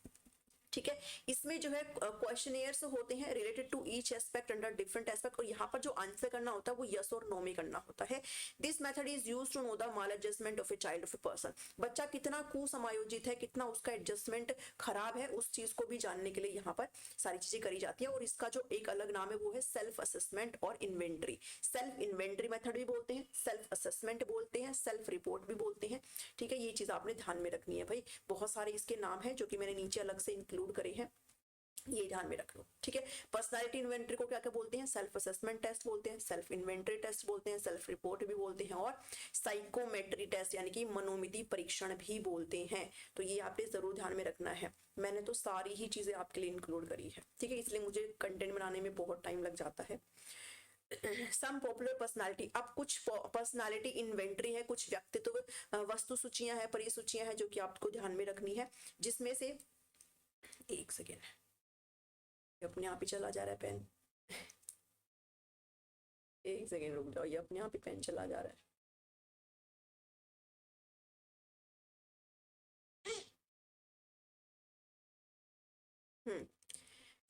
ठीक है। इसमें जो है क्वेश्चनियर्स होते हैं related to each aspect under different aspect, और यहाँ पर जो आंसर करना होता है वो यस और नो में करना होता है। This method is used to know the maladjustment of a child of a person, बच्चा कितना कुसमायोजित है, कितना उसका एडजस्टमेंट खराब है, उस चीज को भी जानने के लिए यहाँ पर सारी चीजें करी जाती है। और इसका जो एक अलग नाम है वो है सेल्फ असेसमेंट और इन्वेंटरी। सेल्फ इन्वेंटरी मेथड भी बोलते हैं, सेल्फ असेसमेंट बोलते हैं, सेल्फ रिपोर्ट भी बोलते हैं, ठीक है। ये चीज आपने ध्यान में रखनी है भाई। बहुत सारे इसके नाम है जो कि मैंने नीचे अलग से इंक्लूड करे हैं, ये ध्यान में रख लो, ठीक है। पर्सनालिटी इन्वेंटरी को क्या क्या बोलते हैं, सेल्फ असेसमेंट टेस्ट बोलते हैं, सेल्फ इन्वेंटरी टेस्ट बोलते हैं, सेल्फ रिपोर्ट भी बोलते हैं, और साइकोमेट्री टेस्ट यानी कि मनोमिति परीक्षण भी बोलते हैं। तो ये आपने जरूर ध्यान में रखना है। मैंने तो सारी ही चीजें आपके लिए इंक्लूड करी है, ठीक है, इसलिए मुझे कंटेंट बनाने में बहुत टाइम लग जाता है। सम पॉपुलर पर्सनालिटी, अब कुछ पर्सनालिटी इन्वेंटरी है, कुछ व्यक्तित्व वस्तु सूचियां हैं, परिसूचियां हैं जो कि आपको ध्यान में रखनी है, जिसमें से एक सेकेंड अपने आप ही चला जा रहा है पेन, एक सेकेंड रुक जाओ, ये अपने आप ही पेन चला जा रहा है।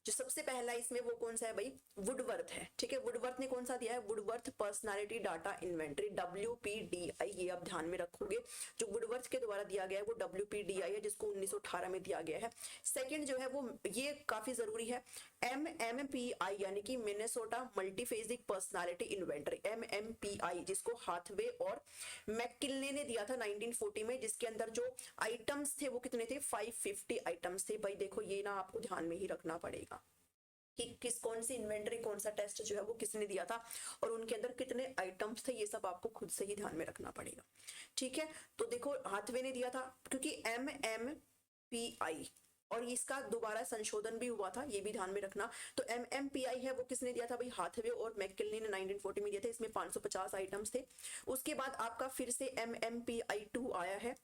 जो सबसे पहला इसमें वो कौन सा है भाई, वुडवर्थ है, ठीक है। वुडवर्थ ने कौन सा दिया है, Woodworth personality data inventory, WPDI, ये आप ध्यान में रखोगे। जो वुडवर्थ के द्वारा दिया गया है वो WPDI है, जिसको 1918 में दिया गया है। सेकंड जो है वो ये काफी जरूरी है, MMPI यानी कि मिनेसोटा मल्टीफेजिक पर्सनालिटी इन्वेंटरी, MMPI, जिसको हाथवे और मैककिलने ने दिया था 1940 में, जिसके अंदर जो आइटम्स थे वो कितने थे, 550 आइटम्स थे भाई। देखो ये ना आपको ध्यान में ही रखना पड़ेगा कि किस कौन सी इन्वेंटरी, कौन सा टेस्ट जो है वो किसने दिया था और उनके अंदर कितने आइटम्स थे, ये सब आपको खुद से ही ध्यान में रखना पड़ेगा, ठीक है। तो देखो हाथवे ने दिया था, क्योंकि MMPI और इसका दोबारा संशोधन भी हुआ था, ये भी ध्यान में रखना। तो MMPI है वो किसने दिया था भाई, हाथवे और मैककिलने ने 1940 में दिया था, इसमें 550 आइटम्स थे। उसके बाद आपका फिर से MMPI2 आया है,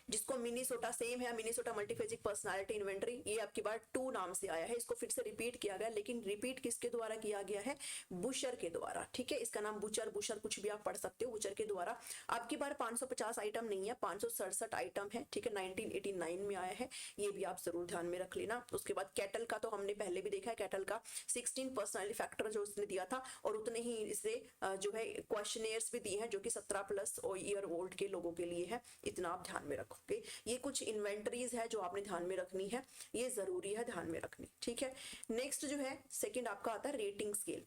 जिसको मिनीसोटा, सेम है मिनीसोटा मल्टीफेजिक पर्सनालिटी इन्वेंटरी, ये आपकी बार 2 नाम से आया है, इसको फिर से रिपीट किया गया, लेकिन रिपीट किसके द्वारा किया गया है, बुशर के द्वारा, ठीक है। इसका नाम बुशर कुछ भी आप पढ़ सकते हो, बुशर के द्वारा। आपकी बार 550 आइटम नहीं है, 567 आइटम है, ठीक है, 1989 में आया है, ये भी आप जरूर ध्यान में रख लेना। उसके बाद कैटल का तो हमने पहले भी देखा है, कैटल का 16 पर्सनालिटी फैक्टर जो उसने दिया था, और उतने ही इसे जो है क्वेश्चनियर्स भी दिए हैं जो कि 17+ ईयर ओल्ड के लोगों के लिए है, इतना आप ध्यान में रखो। ये कुछ इन्वेंटरीज है जो आपने ध्यान में रखनी है, ये जरूरी है ध्यान में रखनी, ठीक है। नेक्स्ट जो है सेकंड आपका आता है रेटिंग स्केल।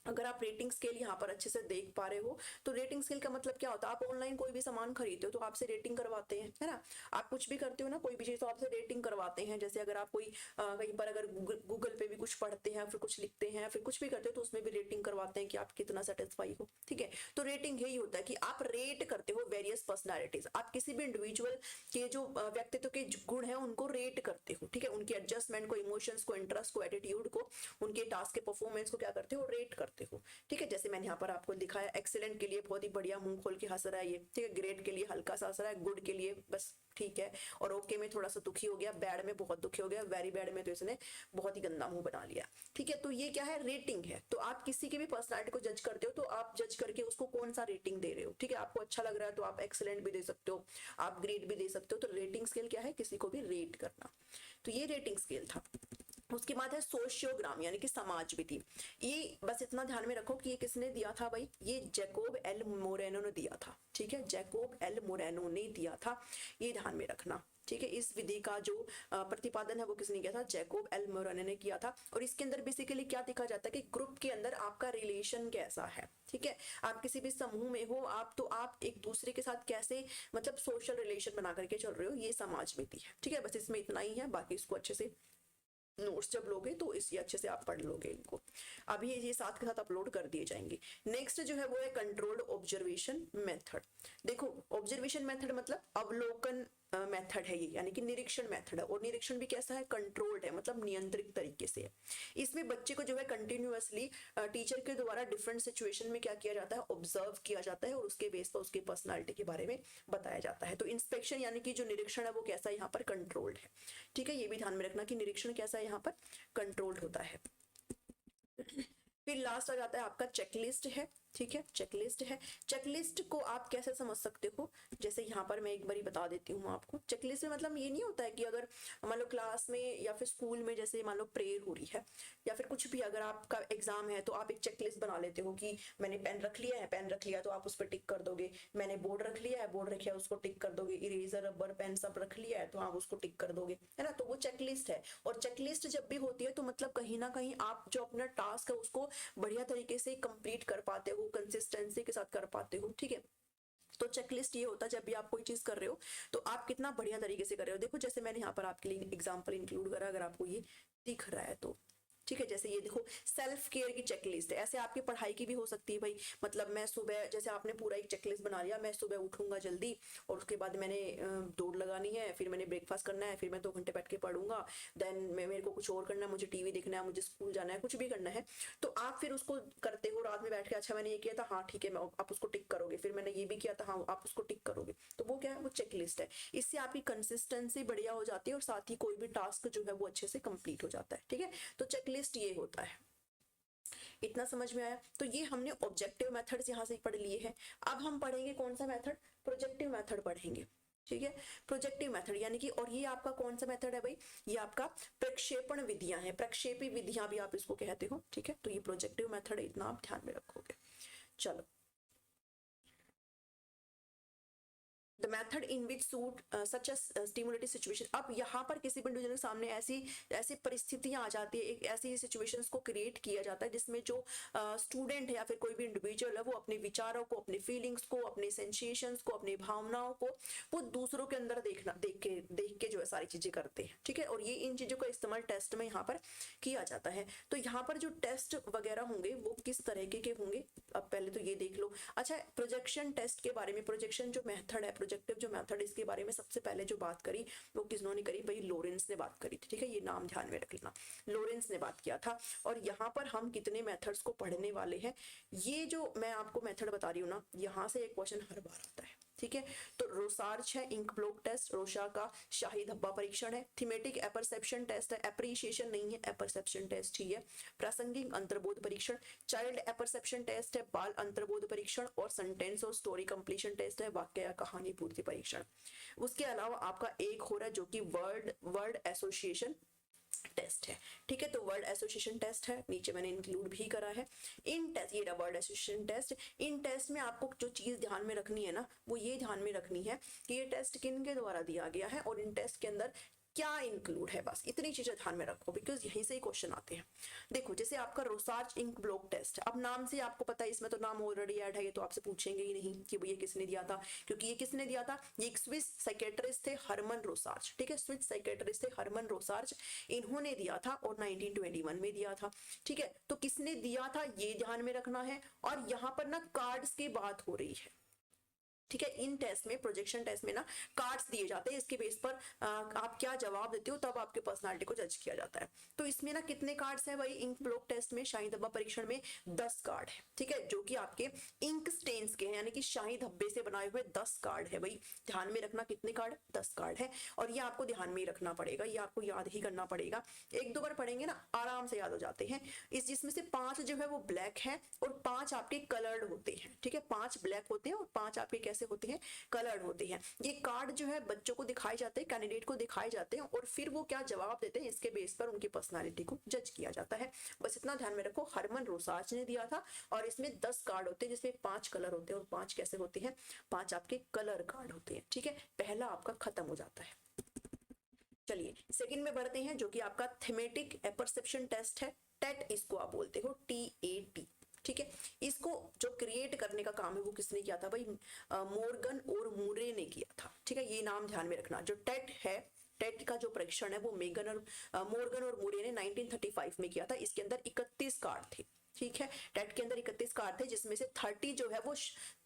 अगर आप रेटिंग स्केल यहाँ पर अच्छे से देख पा रहे हो, तो रेटिंग स्केल का मतलब क्या होता है, आप ऑनलाइन कोई भी सामान खरीदते हो तो आपसे रेटिंग करवाते हैं, है ना। आप कुछ भी करते हो ना, कोई भी चीज, तो आपसे रेटिंग करवाते हैं। जैसे अगर आप कोई कहीं पर अगर गूगल पे भी कुछ पढ़ते हैं, फिर कुछ लिखते हैं, फिर कुछ भी करते हो, तो उसमें भी रेटिंग करवाते हैं कि आप कितना सेटिस्फाई हो, ठीक है। तो रेटिंग यही होता है कि आप रेट करते हो वेरियस पर्सनैलिटीज, आप किसी भी इंडिविजुअल के जो व्यक्तित्व के गुण है उनको रेट करते हो, ठीक है। उनके एडजस्टमेंट को, इमोशंस को, इंटरेस्ट को, एटीट्यूड को, उनके टास्क के परफॉर्मेंस को क्या करते हो, रेट करते हो। सकते हो। ठीक है, जैसे मैंने यहाँ पर आपको दिखाया, एक्सीलेंट के लिए बहुत ही बढ़िया मुंह खोल के हंस रहा है ये, ठीक है, ग्रेट के लिए हल्का सा हंस रहा है, गुड के लिए बस ठीक है, और ओके में थोड़ा सा दुखी हो गया, बैड में बहुत दुखी हो गया, वेरी बैड में तो इसने बहुत ही गंदा मुंह बना लिया। ठीक है, तो ये क्या है, रेटिंग है। तो आप किसी की भी पर्सनालिटी को जज करते हो तो आप जज करके उसको कौन सा रेटिंग दे रहे हो। ठीक है, आपको अच्छा लग रहा है तो आप एक्सीलेंट भी दे सकते हो, आप ग्रेट भी दे सकते हो। तो रेटिंग स्केल क्या है, किसी को भी रेट करना। तो ये रेटिंग स्केल था। उसके बाद है सोशियोग्राम यानी कि समाज विधि। ये बस इतना ध्यान में रखो कि ये किसने दिया था भाई, ये जैकोब एल मोरेनो ने दिया था। ठीक है, जैकोब एल मोरेनो ने दिया था, ये ध्यान में रखना। ठीक है, इस विधि का जो प्रतिपादन है वो किसने किया था, जैकोब एल मोरेनो ने किया था। और इसके अंदर बेसिकली क्या देखा जाता है कि ग्रुप के अंदर आपका रिलेशन कैसा है। ठीक है, आप किसी भी समूह में हो आप, तो आप एक दूसरे के साथ कैसे मतलब सोशल रिलेशन बना करके चल रहे हो, ये समाज विधि है। ठीक है, बस इसमें इतना ही है, बाकी इसको अच्छे से नोट्स जब लोगे तो इसी अच्छे से आप पढ़ लोगे इनको। अभी ये साथ के साथ अपलोड कर दिए जाएंगे। नेक्स्ट जो है वो है कंट्रोल्ड ऑब्जर्वेशन मेथड। देखो, ऑब्जर्वेशन मेथड मतलब अवलोकन मेथड है ये, यानी कि निरीक्षण मेथड है। और निरीक्षण भी कैसा है, कंट्रोल्ड है, मतलब नियंत्रित तरीके से है। इसमें बच्चे को जो है कंटिन्यूअसली टीचर के द्वारा डिफरेंट सिचुएशन में क्या किया जाता है, ऑब्जर्व किया जाता है और उसके बेस पर उसकी पर्सनालिटी के बारे में बताया जाता है। तो इंस्पेक्शन यानी कि जो निरीक्षण है वो कैसा है, यहाँ पर कंट्रोल्ड है। ठीक है, ये भी ध्यान में रखना कि निरीक्षण कैसा है, यहाँ पर कंट्रोल्ड होता है। फिर लास्ट आ जाता है आपका चेकलिस्ट है। ठीक है, चेकलिस्ट है। चेकलिस्ट को आप कैसे समझ सकते हो, जैसे यहाँ पर मैं एक बारी बता देती हूँ आपको। चेकलिस्ट में मतलब ये नहीं होता है कि अगर मान लो क्लास में या फिर स्कूल में जैसे मान लो प्रेयर हो रही है या फिर कुछ भी, अगर आपका एग्जाम है तो आप एक चेकलिस्ट बना लेते हो कि मैंने पेन रख लिया है, पेन रख लिया तो आप उस पर टिक कर दोगे। मैंने बोर्ड रख लिया है, बोर्ड रखा है उसको टिक कर दोगे। इरेजर, रबर, पेन सब रख लिया है तो आप उसको टिक कर दोगे, है ना। तो वो चेकलिस्ट है। और चेकलिस्ट जब भी होती है तो मतलब कहीं ना कहीं आप जो अपना टास्क है उसको बढ़िया तरीके से कंप्लीट कर पाते हो, कंसिस्टेंसी के साथ कर पाते हो। ठीक है, तो चेकलिस्ट ये होता है जब भी आप कोई चीज कर रहे हो तो आप कितना बढ़िया तरीके से कर रहे हो। देखो, जैसे मैंने यहाँ पर आपके लिए एग्जांपल इंक्लूड करा, अगर आपको ये दिख रहा है तो। ठीक है, जैसे ये देखो, सेल्फ केयर की चेकलिस्ट है। ऐसे आपकी पढ़ाई की भी हो सकती है भाई। मतलब मैं सुबह, जैसे आपने पूरा एक चेकलिस्ट बना लिया, मैं सुबह उठूंगा जल्दी और उसके बाद मैंने दौड़ लगानी है, फिर मैंने ब्रेकफास्ट करना है, फिर मैं 2 घंटे बैठ के पढ़ूंगा, देन मेरे को कुछ और करना है, मुझे टीवी देखना है, मुझे स्कूल जाना है, कुछ भी करना है। तो आप फिर उसको करते हो रात में बैठ के, अच्छा मैंने ये किया था, हाँ ठीक है, मैं आप उसको टिक करोगे। फिर मैंने ये भी किया था, हाँ आप उसको टिक करोगे। तो वो क्या है, वो चेकलिस्ट है। इससे आपकी कंसिस्टेंसी बढ़िया हो जाती है और साथ ही कोई भी टास्क जो है वो अच्छे से कंप्लीट हो जाता है। ठीक है, तो चेकलिस्ट ये होता है। इतना समझ में आया। तो ये हमने ऑब्जेक्टिव मेथड्स यहाँ से पढ़ लिए हैं। अब हम पढ़ेंगे कौन सा मेथड, प्रोजेक्टिव मेथड पढ़ेंगे। ठीक है, प्रोजेक्टिव मेथड यानी कि, और ये आपका कौन सा मेथड है भाई, ये आपका प्रक्षेपण विधियां हैं, प्रक्षेपी विधियां भी आप इसको कहते हो। ठीक है, तो ये प्रोजेक्टिव मेथड है, इतना आप ध्यान में रखोगे। चलो, the method in which suit such a stimulative situation. अब यहाँ पर किसी भी इंडिविजुअल के सामने ऐसी परिस्थितियां आ जाती है, एक ऐसी सिचुएशंस को क्रिएट किया जाता है जिसमें जो स्टूडेंट है या फिर कोई भी इंडिविजुअल है वो अपने विचारों को, अपने फीलिंग्स को, अपने सेंसेशंस को, अपनी भावनाओं को वो दूसरों के अंदर देख के जो है सारी चीजें करते हैं। ठीक है, और ये इन चीजों का इस्तेमाल टेस्ट में यहाँ पर किया जाता है। तो यहाँ पर जो टेस्ट वगैरह होंगे वो किस तरीके के होंगे, अब पहले तो ये देख लो। अच्छा, प्रोजेक्शन टेस्ट के बारे में, प्रोजेक्शन जो मेथड है, प्रोजेक्टिव जो मेथड, इसके बारे में सबसे पहले जो बात करी वो किसने करी भाई, लॉरेंस ने बात करी थी। ठीक है, ये नाम ध्यान में रख लेना, लॉरेंस ने बात किया था। और यहाँ पर हम कितने मेथड्स को पढ़ने वाले हैं, ये जो मैं आपको मेथड बता रही हूँ ना, यहाँ से एक क्वेश्चन हर बार आता है। ठीक है, तो रोसार्च है, इंक ब्लॉक टेस्ट, रोशा का शाही धब्बा परीक्षण है, थीमेटिक एपरसेप्शन टेस्ट है, एप्रिशिएशन नहीं है, एपरसेप्शन टेस्ट ही है, प्रासंगिक अंतर्बोध परीक्षण, चाइल्ड एपरसेप्शन टेस्ट है, बाल अंतर्बोध परीक्षण, और सेंटेंस और स्टोरी कंप्लीशन टेस्ट है, वाक्य या कहानी पूर्ति परीक्षण। उसके अलावा आपका एक हो रहा है जो कि वर्ड एसोसिएशन टेस्ट है। ठीक है, तो वर्ड एसोसिएशन टेस्ट है, नीचे मैंने इंक्लूड भी करा है। इन टेस्ट, ये वर्ड एसोसिएशन टेस्ट, इन टेस्ट में आपको जो चीज ध्यान में रखनी है ना, वो ये ध्यान में रखनी है कि ये टेस्ट किन के द्वारा दिया गया है और इन टेस्ट के अंदर क्या इंक्लूड है, बस इतनी चीजें ध्यान में रखो, बिकॉज यहीं से ही क्वेश्चन आते हैं। देखो, जैसे आपका रोसार्च इंक ब्लॉक टेस्ट, अब नाम से आपको पता है, इसमें तो नाम ऑलरेडी ऐड है, ये तो आपसे पूछेंगे ही नहीं कि भैया किसने दिया था, क्योंकि ये किसने दिया था, ये एक स्विस साइकेट्रिस्ट थे, हरमन रोसार्च। ठीक है, स्विस साइकेट्रिस्ट थे हरमन रोसार्च, इन्होंने दिया था और 1921 में दिया था। ठीक है, तो किसने दिया था ये ध्यान में रखना है। और यहाँ पर ना कार्ड्स की बात हो रही है, ठीक है। इन टेस्ट में, प्रोजेक्शन टेस्ट में ना कार्ड्स दिए जाते हैं, इसके बेस पर आप क्या जवाब देते हो तब आपके पर्सनालिटी को जज किया जाता है। तो इसमें ना कितने कार्ड्स हैं भाई इंक ब्लॉक टेस्ट में, शाही धब्बा परीक्षण में 10 कार्ड है। ठीक है, जो कि आपके इंक स्टेन्स के हैं, यानी कि शाही धब्बे से बनाए हुए 10 कार्ड है भाई। ध्यान में रखना कितने कार्ड, 10 कार्ड है। और ये आपको ध्यान में ही रखना पड़ेगा, ये आपको याद ही करना पड़ेगा। एक दो बार पढ़ेंगे ना आराम से याद हो जाते हैं। इस जिसमें से 5 जो है वो ब्लैक है और 5 आपके कलर्ड होते हैं। ठीक है, 5 ब्लैक होते हैं और 5 आपके कैसे होते हैं, कलर्ड होते हैं। ये कार्ड जो है बच्चों को दिखाए जाते हैं, कैंडिडेट को दिखाए जाते हैं और फिर वो क्या जवाब देते हैं इसके बेस पर उनकी पर्सनालिटी को जज किया जाता है। बस इतना ध्यान में रखो, हरमन रोसाज ने दिया था और इसमें 10 कार्ड होते हैं जिसमें 5 कलर होते हैं और 5 कैसे होते हैं, 5 आपके कलर कार्ड होते हैं। ठीक है, पहला आपका खत्म हो जाता है। चलिए सेकंड में बढ़ते हैं, जो कि आपका थीमेटिक एपर्सेप्शन टेस्ट है। टेट इसको आप बोलते हो, TAT। ठीक है, इसको जो क्रिएट करने का काम है वो किसने किया था भाई, मोर्गन और मूरे ने किया था। ठीक है, ये नाम ध्यान में रखना। जो टेट है, टेट का जो परीक्षण है वो मोर्गन और मूरे ने 1935 में किया था। इसके अंदर 31 कार्ड थे। ठीक है, टेट के अंदर 31 कार्ड थे जिसमें से 30 जो है वो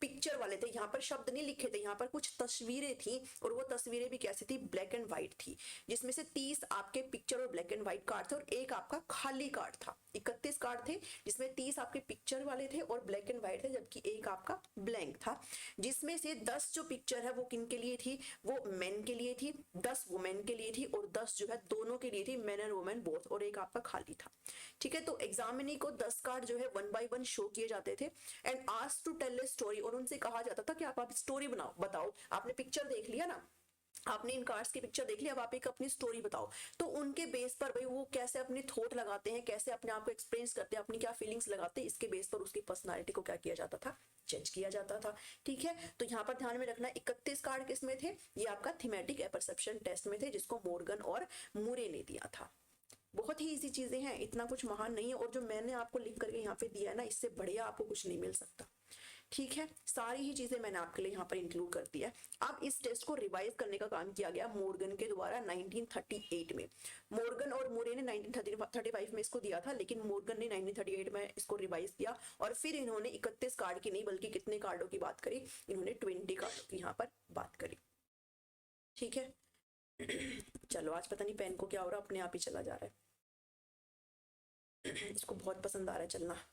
पिक्चर वाले थे। यहाँ पर शब्द नहीं लिखे थे, यहाँ पर कुछ तस्वीरें थी और वो तस्वीरें भी कैसी थी, ब्लैक एंड व्हाइट थी। जिसमें से 30 आपके पिक्चर और ब्लैक एंड व्हाइट कार्ड थे और एक आपका खाली कार्ड था। 31 कार्ड थे जिसमें 30 आपके पिक्चर वाले थे और ब्लैक एंड व्हाइट थे, जबकि एक आपका ब्लैंक था। जिसमें से 10 जो पिक्चर है वो किन के लिए थी, वो मेन के लिए थी, 10 वुमेन के लिए थी और 10 जो है दोनों के लिए थी, मेन एंड वुमेन बोथ, और एक आपका खाली था। ठीक है, तो एग्जामिनी को 10 कार्ड जो है 1 बाय 1 शो किए जाते थे and asked to tell a story, और उनसे कहा जाता था कि आप स्टोरी बताओ। आपने पिक्चर देख लिया ना, आपने इन कार्ड्स की पिक्चर देख ली, अब आप एक अपनी स्टोरी बताओ। तो उनके बेस पर भाई वो कैसे अपने थॉट लगाते हैं, कैसे अपने आप को एक्सप्रेस करते हैं, अपनी क्या फीलिंग्स लगाते हैं, इसके बेस पर उसकी पर्सनालिटी को क्या किया जाता था, जज किया जाता था। ठीक है, तो यहाँ पर ध्यान में रखना 31 कार्ड किसमें थे, ये आपका थीमेटिक एपर्सेप्शन टेस्ट में थे, जिसको मोर्गन और मूरे ने दिया था। बहुत ही इजी चीजें हैं, इतना कुछ महान नहीं है। और जो मैंने आपको लिख करके यहाँ पे दिया है ना, इससे बढ़िया आपको कुछ नहीं मिल सकता। ठीक है, सारी ही चीजें मैंने आपके लिए यहाँ पर इंक्लूड कर दिया है। अब इस टेस्ट को रिवाइज करने का काम किया गया मोर्गन के द्वारा 1938 में। मोर्गन और मूरे ने 1935 में इसको दिया था, लेकिन मोर्गन ने 1938 में इसको रिवाइज किया और फिर इन्होंने 31 कार्ड की नहीं बल्कि कितने कार्डों की बात करी, इन्होंने 20 कार्डों की यहाँ पर बात करी। ठीक है, चलो आज पता नहीं पेन को क्या हो रहा है, अपने आप ही चला जा रहा है। इसको बहुत पसंद आ रहा है चलना।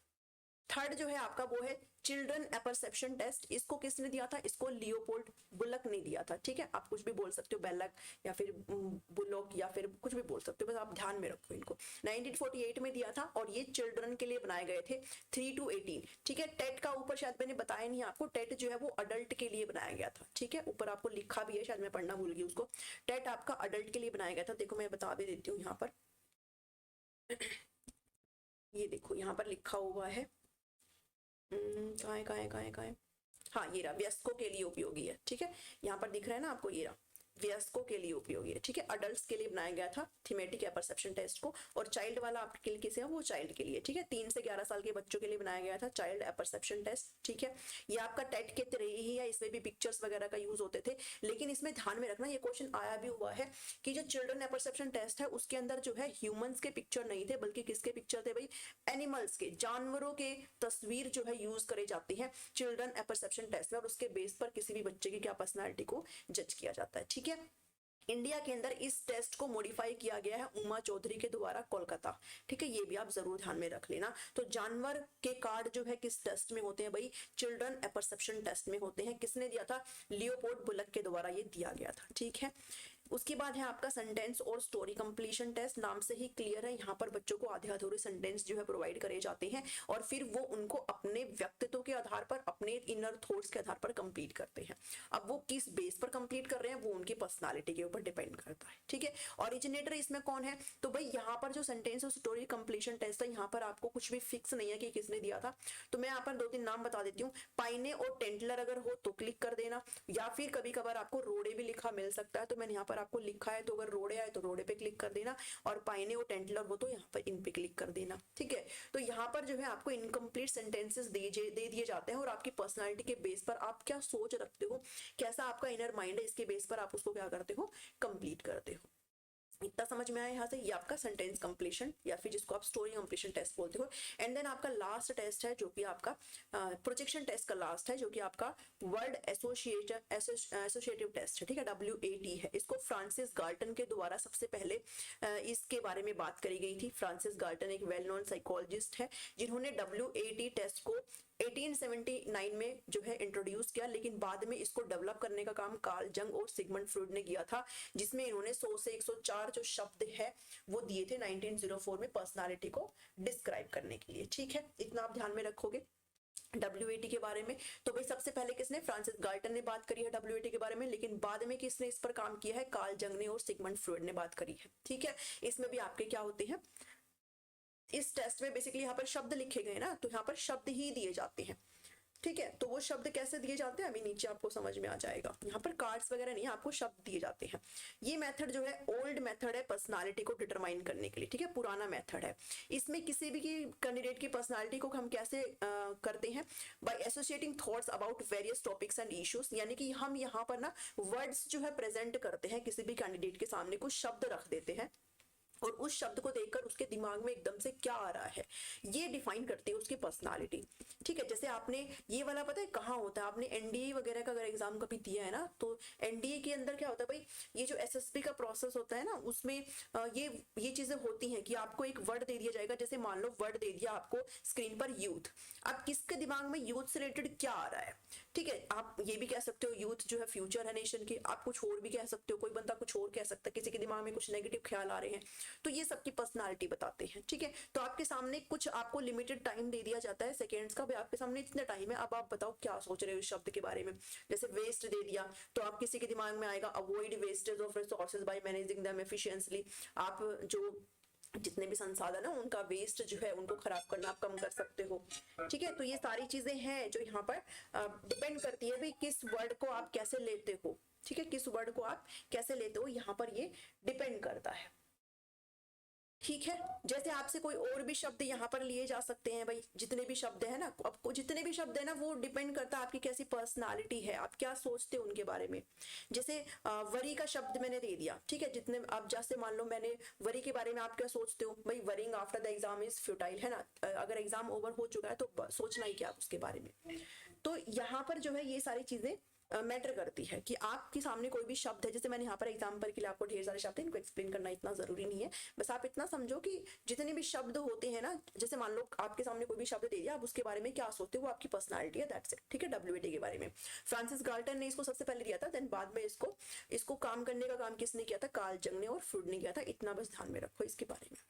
थर्ड जो है आपका वो है चिल्ड्रन एपर्सेप्शन टेस्ट। इसको किसने दिया था, इसको लियोपोल्ड बुलक ने दिया था। ठीक है, आप कुछ भी बोल सकते हो, बेलक या फिर बुलक या फिर कुछ भी बोल सकते हो, बस आप ध्यान में रखो इनको। 1948 में दिया था और ये चिल्ड्रन के लिए बनाए गए थे 3 to 18। ठीक है, टेट का ऊपर शायद मैंने बताया नहीं आपको, टेट जो है वो अडल्ट के लिए बनाया गया था। ठीक है, ऊपर आपको लिखा भी है, शायद मैं पढ़ना भूल गई उसको। टेट आपका अडल्ट के लिए बनाया गया था। देखो मैं बता भी देती हूँ यहाँ पर, ये देखो यहाँ पर लिखा हुआ है, कहाँ है, हाँ ये रहा, वयस्कों के लिए उपयोगी है। ठीक है, यहाँ पर दिख रहा है ना आपको, ये रहा, वयस्कों के लिए उपयोगी है। ठीक है, अडल्ट्स के लिए बनाया गया था थीमेटिक एपर्सेप्शन टेस्ट को, और चाइल्ड वाला आपके लिए किसे है, वो चाइल्ड के लिए। ठीक है, 3 से 11 साल के बच्चों के लिए बनाया गया था चाइल्ड एपर्सेप्शन टेस्ट। ठीक है, ये आपका टेट के तरह ही है, इसमें भी पिक्चर्स वगैरह का यूज होते थे, लेकिन इसमें ध्यान में रखना ये क्वेश्चन आया भी हुआ है कि जो चिल्ड्रन एपर्सेप्शन टेस्ट है उसके अंदर जो है ह्यूमंस के पिक्चर नहीं थे, बल्कि किसके पिक्चर थे भाई, एनिमल्स के, जानवरों के तस्वीर जो है यूज करे जाती है चिल्ड्रन एपर्सेप्शन टेस्ट में, और उसके बेस पर किसी भी बच्चे की क्या पर्सनैलिटी को जज किया जाता है। ठीक है, इंडिया के अंदर इस टेस्ट को मॉडिफाई किया गया है उमा चौधरी के द्वारा, कोलकाता। ठीक है, ये भी आप जरूर ध्यान में रख लेना। तो जानवर के कार्ड जो है किस टेस्ट में होते हैं भाई, चिल्ड्रन एपर्सेप्शन टेस्ट में होते हैं। किसने दिया था, लियोपोल्ड बुलक के द्वारा ये दिया गया था। ठीक है, उसके बाद है आपका सेंटेंस और स्टोरी कंप्लीशन टेस्ट। नाम से ही क्लियर है, यहाँ पर बच्चों को आधे अधूरे सेंटेंस जो है प्रोवाइड करे जाते हैं और फिर वो उनको अपने व्यक्तित्व के आधार पर, अपने इनर थॉट्स के आधार पर कंप्लीट करते हैं। अब वो किस बेस पर कंप्लीट कर रहे हैं वो उनकी पर्सनालिटी के ऊपर डिपेंड करता है। ठीक है, ओरिजिनेटर इसमें कौन है, तो भाई यहाँ पर जो सेंटेंस और स्टोरी कंप्लीशन टेस्ट है, यहाँ पर आपको कुछ भी फिक्स नहीं है कि किसने दिया था। तो मैं यहाँ पर 2-3 नाम बता देती हूँ। पाइने और टेंटलर अगर हो तो क्लिक कर देना, या फिर कभी कभार आपको रोडे भी लिखा मिल सकता है, तो मैंने यहाँ पर आपको लिखा है, तो अगर रोडे आए तो रोडे पे क्लिक कर देना, और पाइने और टेंटलर हो तो यहाँ पर इन पे क्लिक कर देना। ठीक है, तो यहाँ पर जो है आपको इनकम्प्लीट सेंटेंसेस दे दिए जाते हैं और आपकी पर्सनालिटी के बेस पर आप क्या सोच रखते हो, कैसा आपका इनर माइंड है, इसके बेस पर आप उसको क्या करते हो, कंप्लीट करते हो। इतना समझ में आया यहाँ से? ये आपका सेंटेंस कंप्लीशन या फिर जिसको आप स्टोरी कंप्लीशन टेस्ट बोलते हो। एंड देन आपका लास्ट टेस्ट है जो कि आपका प्रोजेक्शन टेस्ट का लास्ट है, जो कि आपका वर्ड एसोसिएटिव टेस्ट है, ठीक है, WAT है। इसको फ्रांसिस गाल्टन के द्वारा सबसे पहले इसके बारे में बात करी गई थी। फ्रांसिस गाल्टन एक वेल नोन साइकोलॉजिस्ट है जिन्होंने WAT टेस्ट को 1879 में जो है इंट्रोड्यूस किया, लेकिन बाद में इसको डेवलप करने का काम कार्ल जंग और सिगमंड फ्रॉइड ने किया था, जिसमें इन्होंने 100 से 104 जो शब्द है वो दिए थे 1904 में पर्सनालिटी को डिस्क्राइब करने के लिए। ठीक है, इतना आप ध्यान में रखोगे WAT के बारे में। तो भाई सबसे पहले किसने? फ्रांसिस गाल्टन ने बात करी है WAT के बारे में, लेकिन बाद में किसने इस पर काम किया है? कार्ल जंग ने और सिगमंड फ्रॉइड ने बात करी है। ठीक है, इसमें भी आपके क्या होते हैं, इस टेस्ट में बेसिकली यहाँ पर शब्द लिखे गए ना, तो यहाँ पर शब्द ही दिए जाते हैं। ठीक है, तो वो शब्द कैसे दिए जाते हैं अभी नीचे आपको समझ में आ जाएगा। यहाँ पर कार्ड्स वगैरह नहीं, आपको शब्द दिए जाते हैं। ये मेथड जो है ओल्ड मेथड है पर्सनालिटी को डिटरमाइन करने के लिए, ठीक है, पुराना मेथड है। इसमें किसी भी कैंडिडेट की पर्सनालिटी को हम कैसे करते हैं? By associating thoughts about various topics and issues, यानी कि हम यहाँ पर ना वर्ड्स जो है प्रेजेंट करते हैं, किसी भी कैंडिडेट के सामने कुछ शब्द रख देते हैं और उस शब्द को देखकर उसके दिमाग में एकदम से क्या आ रहा है ये डिफाइन करती है उसकी पर्सनालिटी। ठीक है, जैसे आपने ये वाला पता है कहाँ होता है? आपने NDA वगैरह का अगर एग्जाम कभी दिया है ना, तो NDA के अंदर क्या होता है भाई, ये जो SSB का प्रोसेस होता है ना, उसमें ये चीजें होती हैं कि आपको एक वर्ड दे दिया जाएगा। जैसे मान लो वर्ड दे दिया आपको स्क्रीन पर यूथ, अब किसके दिमाग में यूथ से रिलेटेड क्या आ रहा है? ठीक है, आप ये भी कह सकते हो यूथ जो है फ्यूचर है नेशन की, आप कुछ और भी कह सकते हो, कोई बंदा कुछ और कह सकता है, किसी के दिमाग में कुछ नेगेटिव ख्याल आ रहे हैं, तो ये सबकी पर्सनालिटी बताते हैं। ठीक है, तो आपके सामने कुछ आपको लिमिटेड टाइम दे दिया जाता है सेकेंड्स का, भाई आपके सामने इतने टाइम है, अब आप बताओ क्या सोच रहे हो इस शब्द के बारे में। जैसे वेस्ट दे दिया तो आप किसी के दिमाग में आएगा avoid wastage of resources by managing them efficiently, आप जो जितने भी संसाधन है उनका वेस्ट जो है उनको खराब करना आप कम कर सकते हो। ठीक है, तो ये सारी चीजें हैं जो यहाँ पर डिपेंड करती है भाई किस वर्ड को आप कैसे लेते हो। ठीक है, किस वर्ड को आप कैसे लेते हो यहाँ पर ये डिपेंड करता है। ठीक है, जैसे आपसे कोई और भी शब्द यहाँ पर लिए जा सकते हैं भाई, जितने भी शब्द है ना, आपको जितने भी शब्द है ना वो डिपेंड करता है आपकी कैसी पर्सनालिटी है, आप क्या सोचते हो उनके बारे में। जैसे वरी का शब्द मैंने दे दिया, ठीक है, जितने आप जैसे मान लो मैंने वरी के बारे में आप क्या सोचते हो भाई, worrying after the exam is futile, है ना, अगर एग्जाम ओवर हो चुका है तो सोचना ही क्या उसके बारे में। तो यहाँ पर जो है ये सारी चीजें मैटर करती है कि आपके सामने कोई भी शब्द है, जैसे मैंने यहाँ पर एग्जांपल के लिए आपको ढेर सारे शब्द हैं, इनको एक्सप्लेन करना इतना जरूरी नहीं है, बस आप इतना समझो कि जितने भी शब्द होते हैं ना, जैसे मान लो आपके सामने कोई भी शब्द दे दिया, आप उसके बारे में क्या सोचते हो वो आपकी पर्सनालिटी है, दैट्स इट। ठीक है, WAT के बारे में फ्रांसिस गाल्टन ने इसको सबसे पहले दिया था, देन बाद में इसको काम करने का काम किसने किया था? कार्ल जंग ने और फ्रॉइड ने किया था। इतना बस ध्यान में रखो इसके बारे में।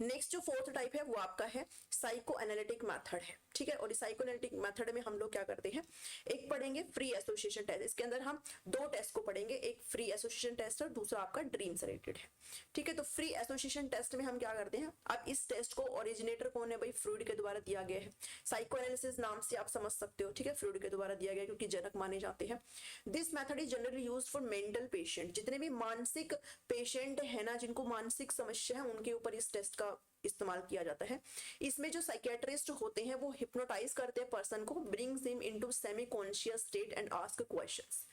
नेक्स्ट जो फोर्थ टाइप है वो आपका है साइको एनालिटिक मेथड है। ठीक है, और इस साइको एनालिटिक मेथड में हम लोग क्या करते हैं, एक पढ़ेंगे फ्री एसोसिएशन टेस्ट। इसके अंदर हम दो टेस्ट को पढ़ेंगे, एक फ्री एसोसिएशन टेस्ट और दूसरा आपका ड्रीम से रिलेटेड है। ठीक है, तो फ्री एसोसिएशन टेस्ट में हम क्या करते हैं, अब इस टेस्ट को ओरिजिनेटर कौन है भाई, फ्रॉइड के द्वारा दिया गया है। साइको एनालिसिस नाम से आप समझ सकते हो, ठीक है, फ्रॉइड के द्वारा दिया गया क्योंकि जनक माने जाते हैं। This method is generally used for mental patient, जितने भी मानसिक पेशेंट है ना, जिनको मानसिक समस्या है, उनके ऊपर इस टेस्ट का इस्तेमाल किया जाता है। इसमें जो साइकियाट्रिस्ट होते हैं वो हिप्नोटाइज करते हैं पर्सन को, brings him into semi conscious state and ask questions,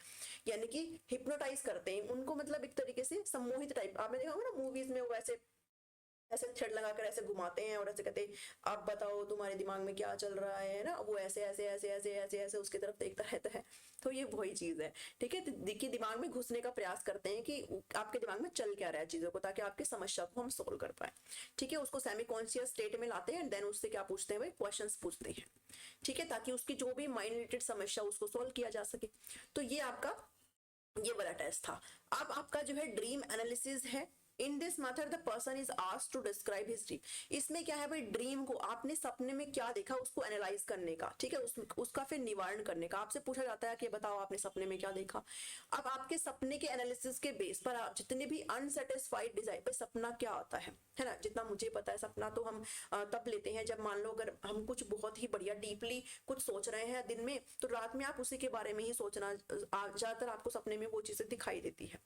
यानी कि हिप्नोटाइज करते हैं उनको, मतलब एक तरीके से सम्मोहित टाइप, आपने देखा होगा ना मूवीज में, वो ऐसे थ्रेड लगाकर ऐसे घुमाते हैं और ऐसे कहते हैं आप बताओ तुम्हारे दिमाग में क्या चल रहा है ना, वो ऐसे ऐसे ऐसे ऐसे ऐसे ऐसे उसकी तरफ देखता रहता है। तो ये वही चीज है। ठीक है, देखिए दिमाग में घुसने का प्रयास करते हैं कि आपके दिमाग में चल क्या रहा है चीजों को, ताकि आपकी समस्या को हम सोल्व कर पाए। ठीक है, उसको सेमी कॉन्शियस स्टेट में लाते हैं, देन उससे क्या पूछते हैं भाई, क्वेश्चंस पूछते हैं। ठीक है, ताकि उसकी जो भी माइंड रिलेटेड समस्या उसको सोल्व किया जा सके। तो ये आपका ये वाला टेस्ट था। अब आपका जो है ड्रीम एनालिसिस है। In this method the person is asked to describe his dream. इसमें क्या है भाई, ड्रीम को आपने सपने में क्या देखा उसको एनालाइज करने का, ठीक है, उसका फिर निवारण करने का। आपसे पूछा जाता है कि बताओ आपने सपने में क्या देखा। अब आपके सपने के एनालिसिस के बेस पर आप जितने भी अनसेटिस्फाइड डिजायर पे सपना क्या आता है ना, जितना मुझे पता है सपना तो हम तब लेते हैं जब मान लो अगर हम कुछ बहुत ही बढ़िया डीपली कुछ सोच रहे हैं दिन में, तो रात में आप उसी के बारे में ही सोचना, ज्यादातर आपको सपने में वो चीजें दिखाई देती है।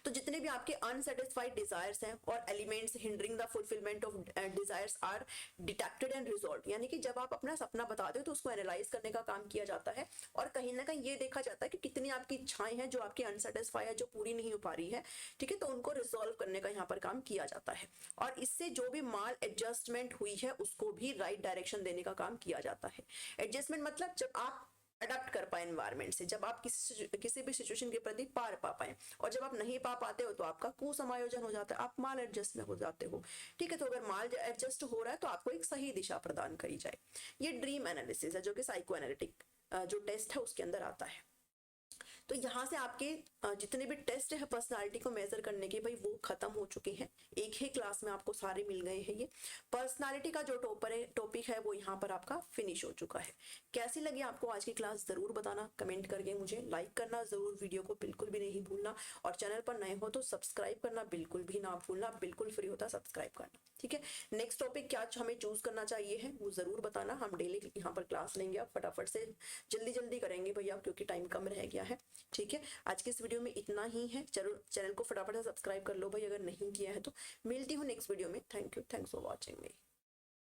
तो जितने भी आपके अनसेटिस्फाइड डिजायर्स हैं और elements hindering the fulfilment of desires are detected and resolve, यानी कि जब आप अपना सपना बताते हो तो उसको एनालाइज करने का काम किया जाता है और कहीं ना कहीं ये देखा जाता है कि कितनी आपकी इच्छाएं हैं जो आपकी अनसेटिस्फाई है, जो पूरी नहीं हो पा रही है, ठीक है, तो उनको रिजॉल्व करने का यहाँ पर काम किया जाता है। और इससे जो भी माल एडजस्टमेंट हुई है उसको भी राइट डायरेक्शन देने का काम किया जाता है। एडजस्टमेंट मतलब जब आप अडेप्ट कर पाए एनवायरमेंट से, जब आप किसी भी सिचुएशन के प्रति पार पा पाए, और जब आप नहीं पा पाते हो तो आपका कुसमायोजन हो जाता है, आप माल एडजस्ट में हो जाते हो, ठीक है। तो अगर माल एडजस्ट हो रहा है तो आपको एक सही दिशा प्रदान करी जाए। ये ड्रीम एनालिसिस है जो कि साइको एनालिटिक जो टेस्ट है उसके अंदर आता है। तो यहाँ से आपके जितने भी टेस्ट है पर्सनालिटी को मेजर करने के, भाई वो खत्म हो चुके हैं, एक ही क्लास में आपको सारे मिल गए हैं। ये पर्सनालिटी का जो टॉपिक है वो यहाँ पर आपका फिनिश हो चुका है। कैसी लगी आपको आज की क्लास जरूर बताना कमेंट करके, मुझे लाइक करना जरूर, वीडियो को बिल्कुल भी नहीं भूलना, और चैनल पर नए हो तो सब्सक्राइब करना बिल्कुल भी ना भूलना, बिल्कुल फ्री होता है सब्सक्राइब करना, ठीक है। नेक्स्ट टॉपिक क्या हमें चूज करना चाहिए है वो जरूर बताना, हम डेली यहाँ पर क्लास लेंगे, आप फटाफट से जल्दी करेंगे भैया क्योंकि टाइम कम रह गया है, ठीक है। आज के इस वीडियो में इतना ही है, चलो चैनल को फटाफट से सब्सक्राइब कर लो भाई अगर नहीं किया है तो। मिलती हूँ नेक्स्ट वीडियो में। Thank you, thanks for watching me.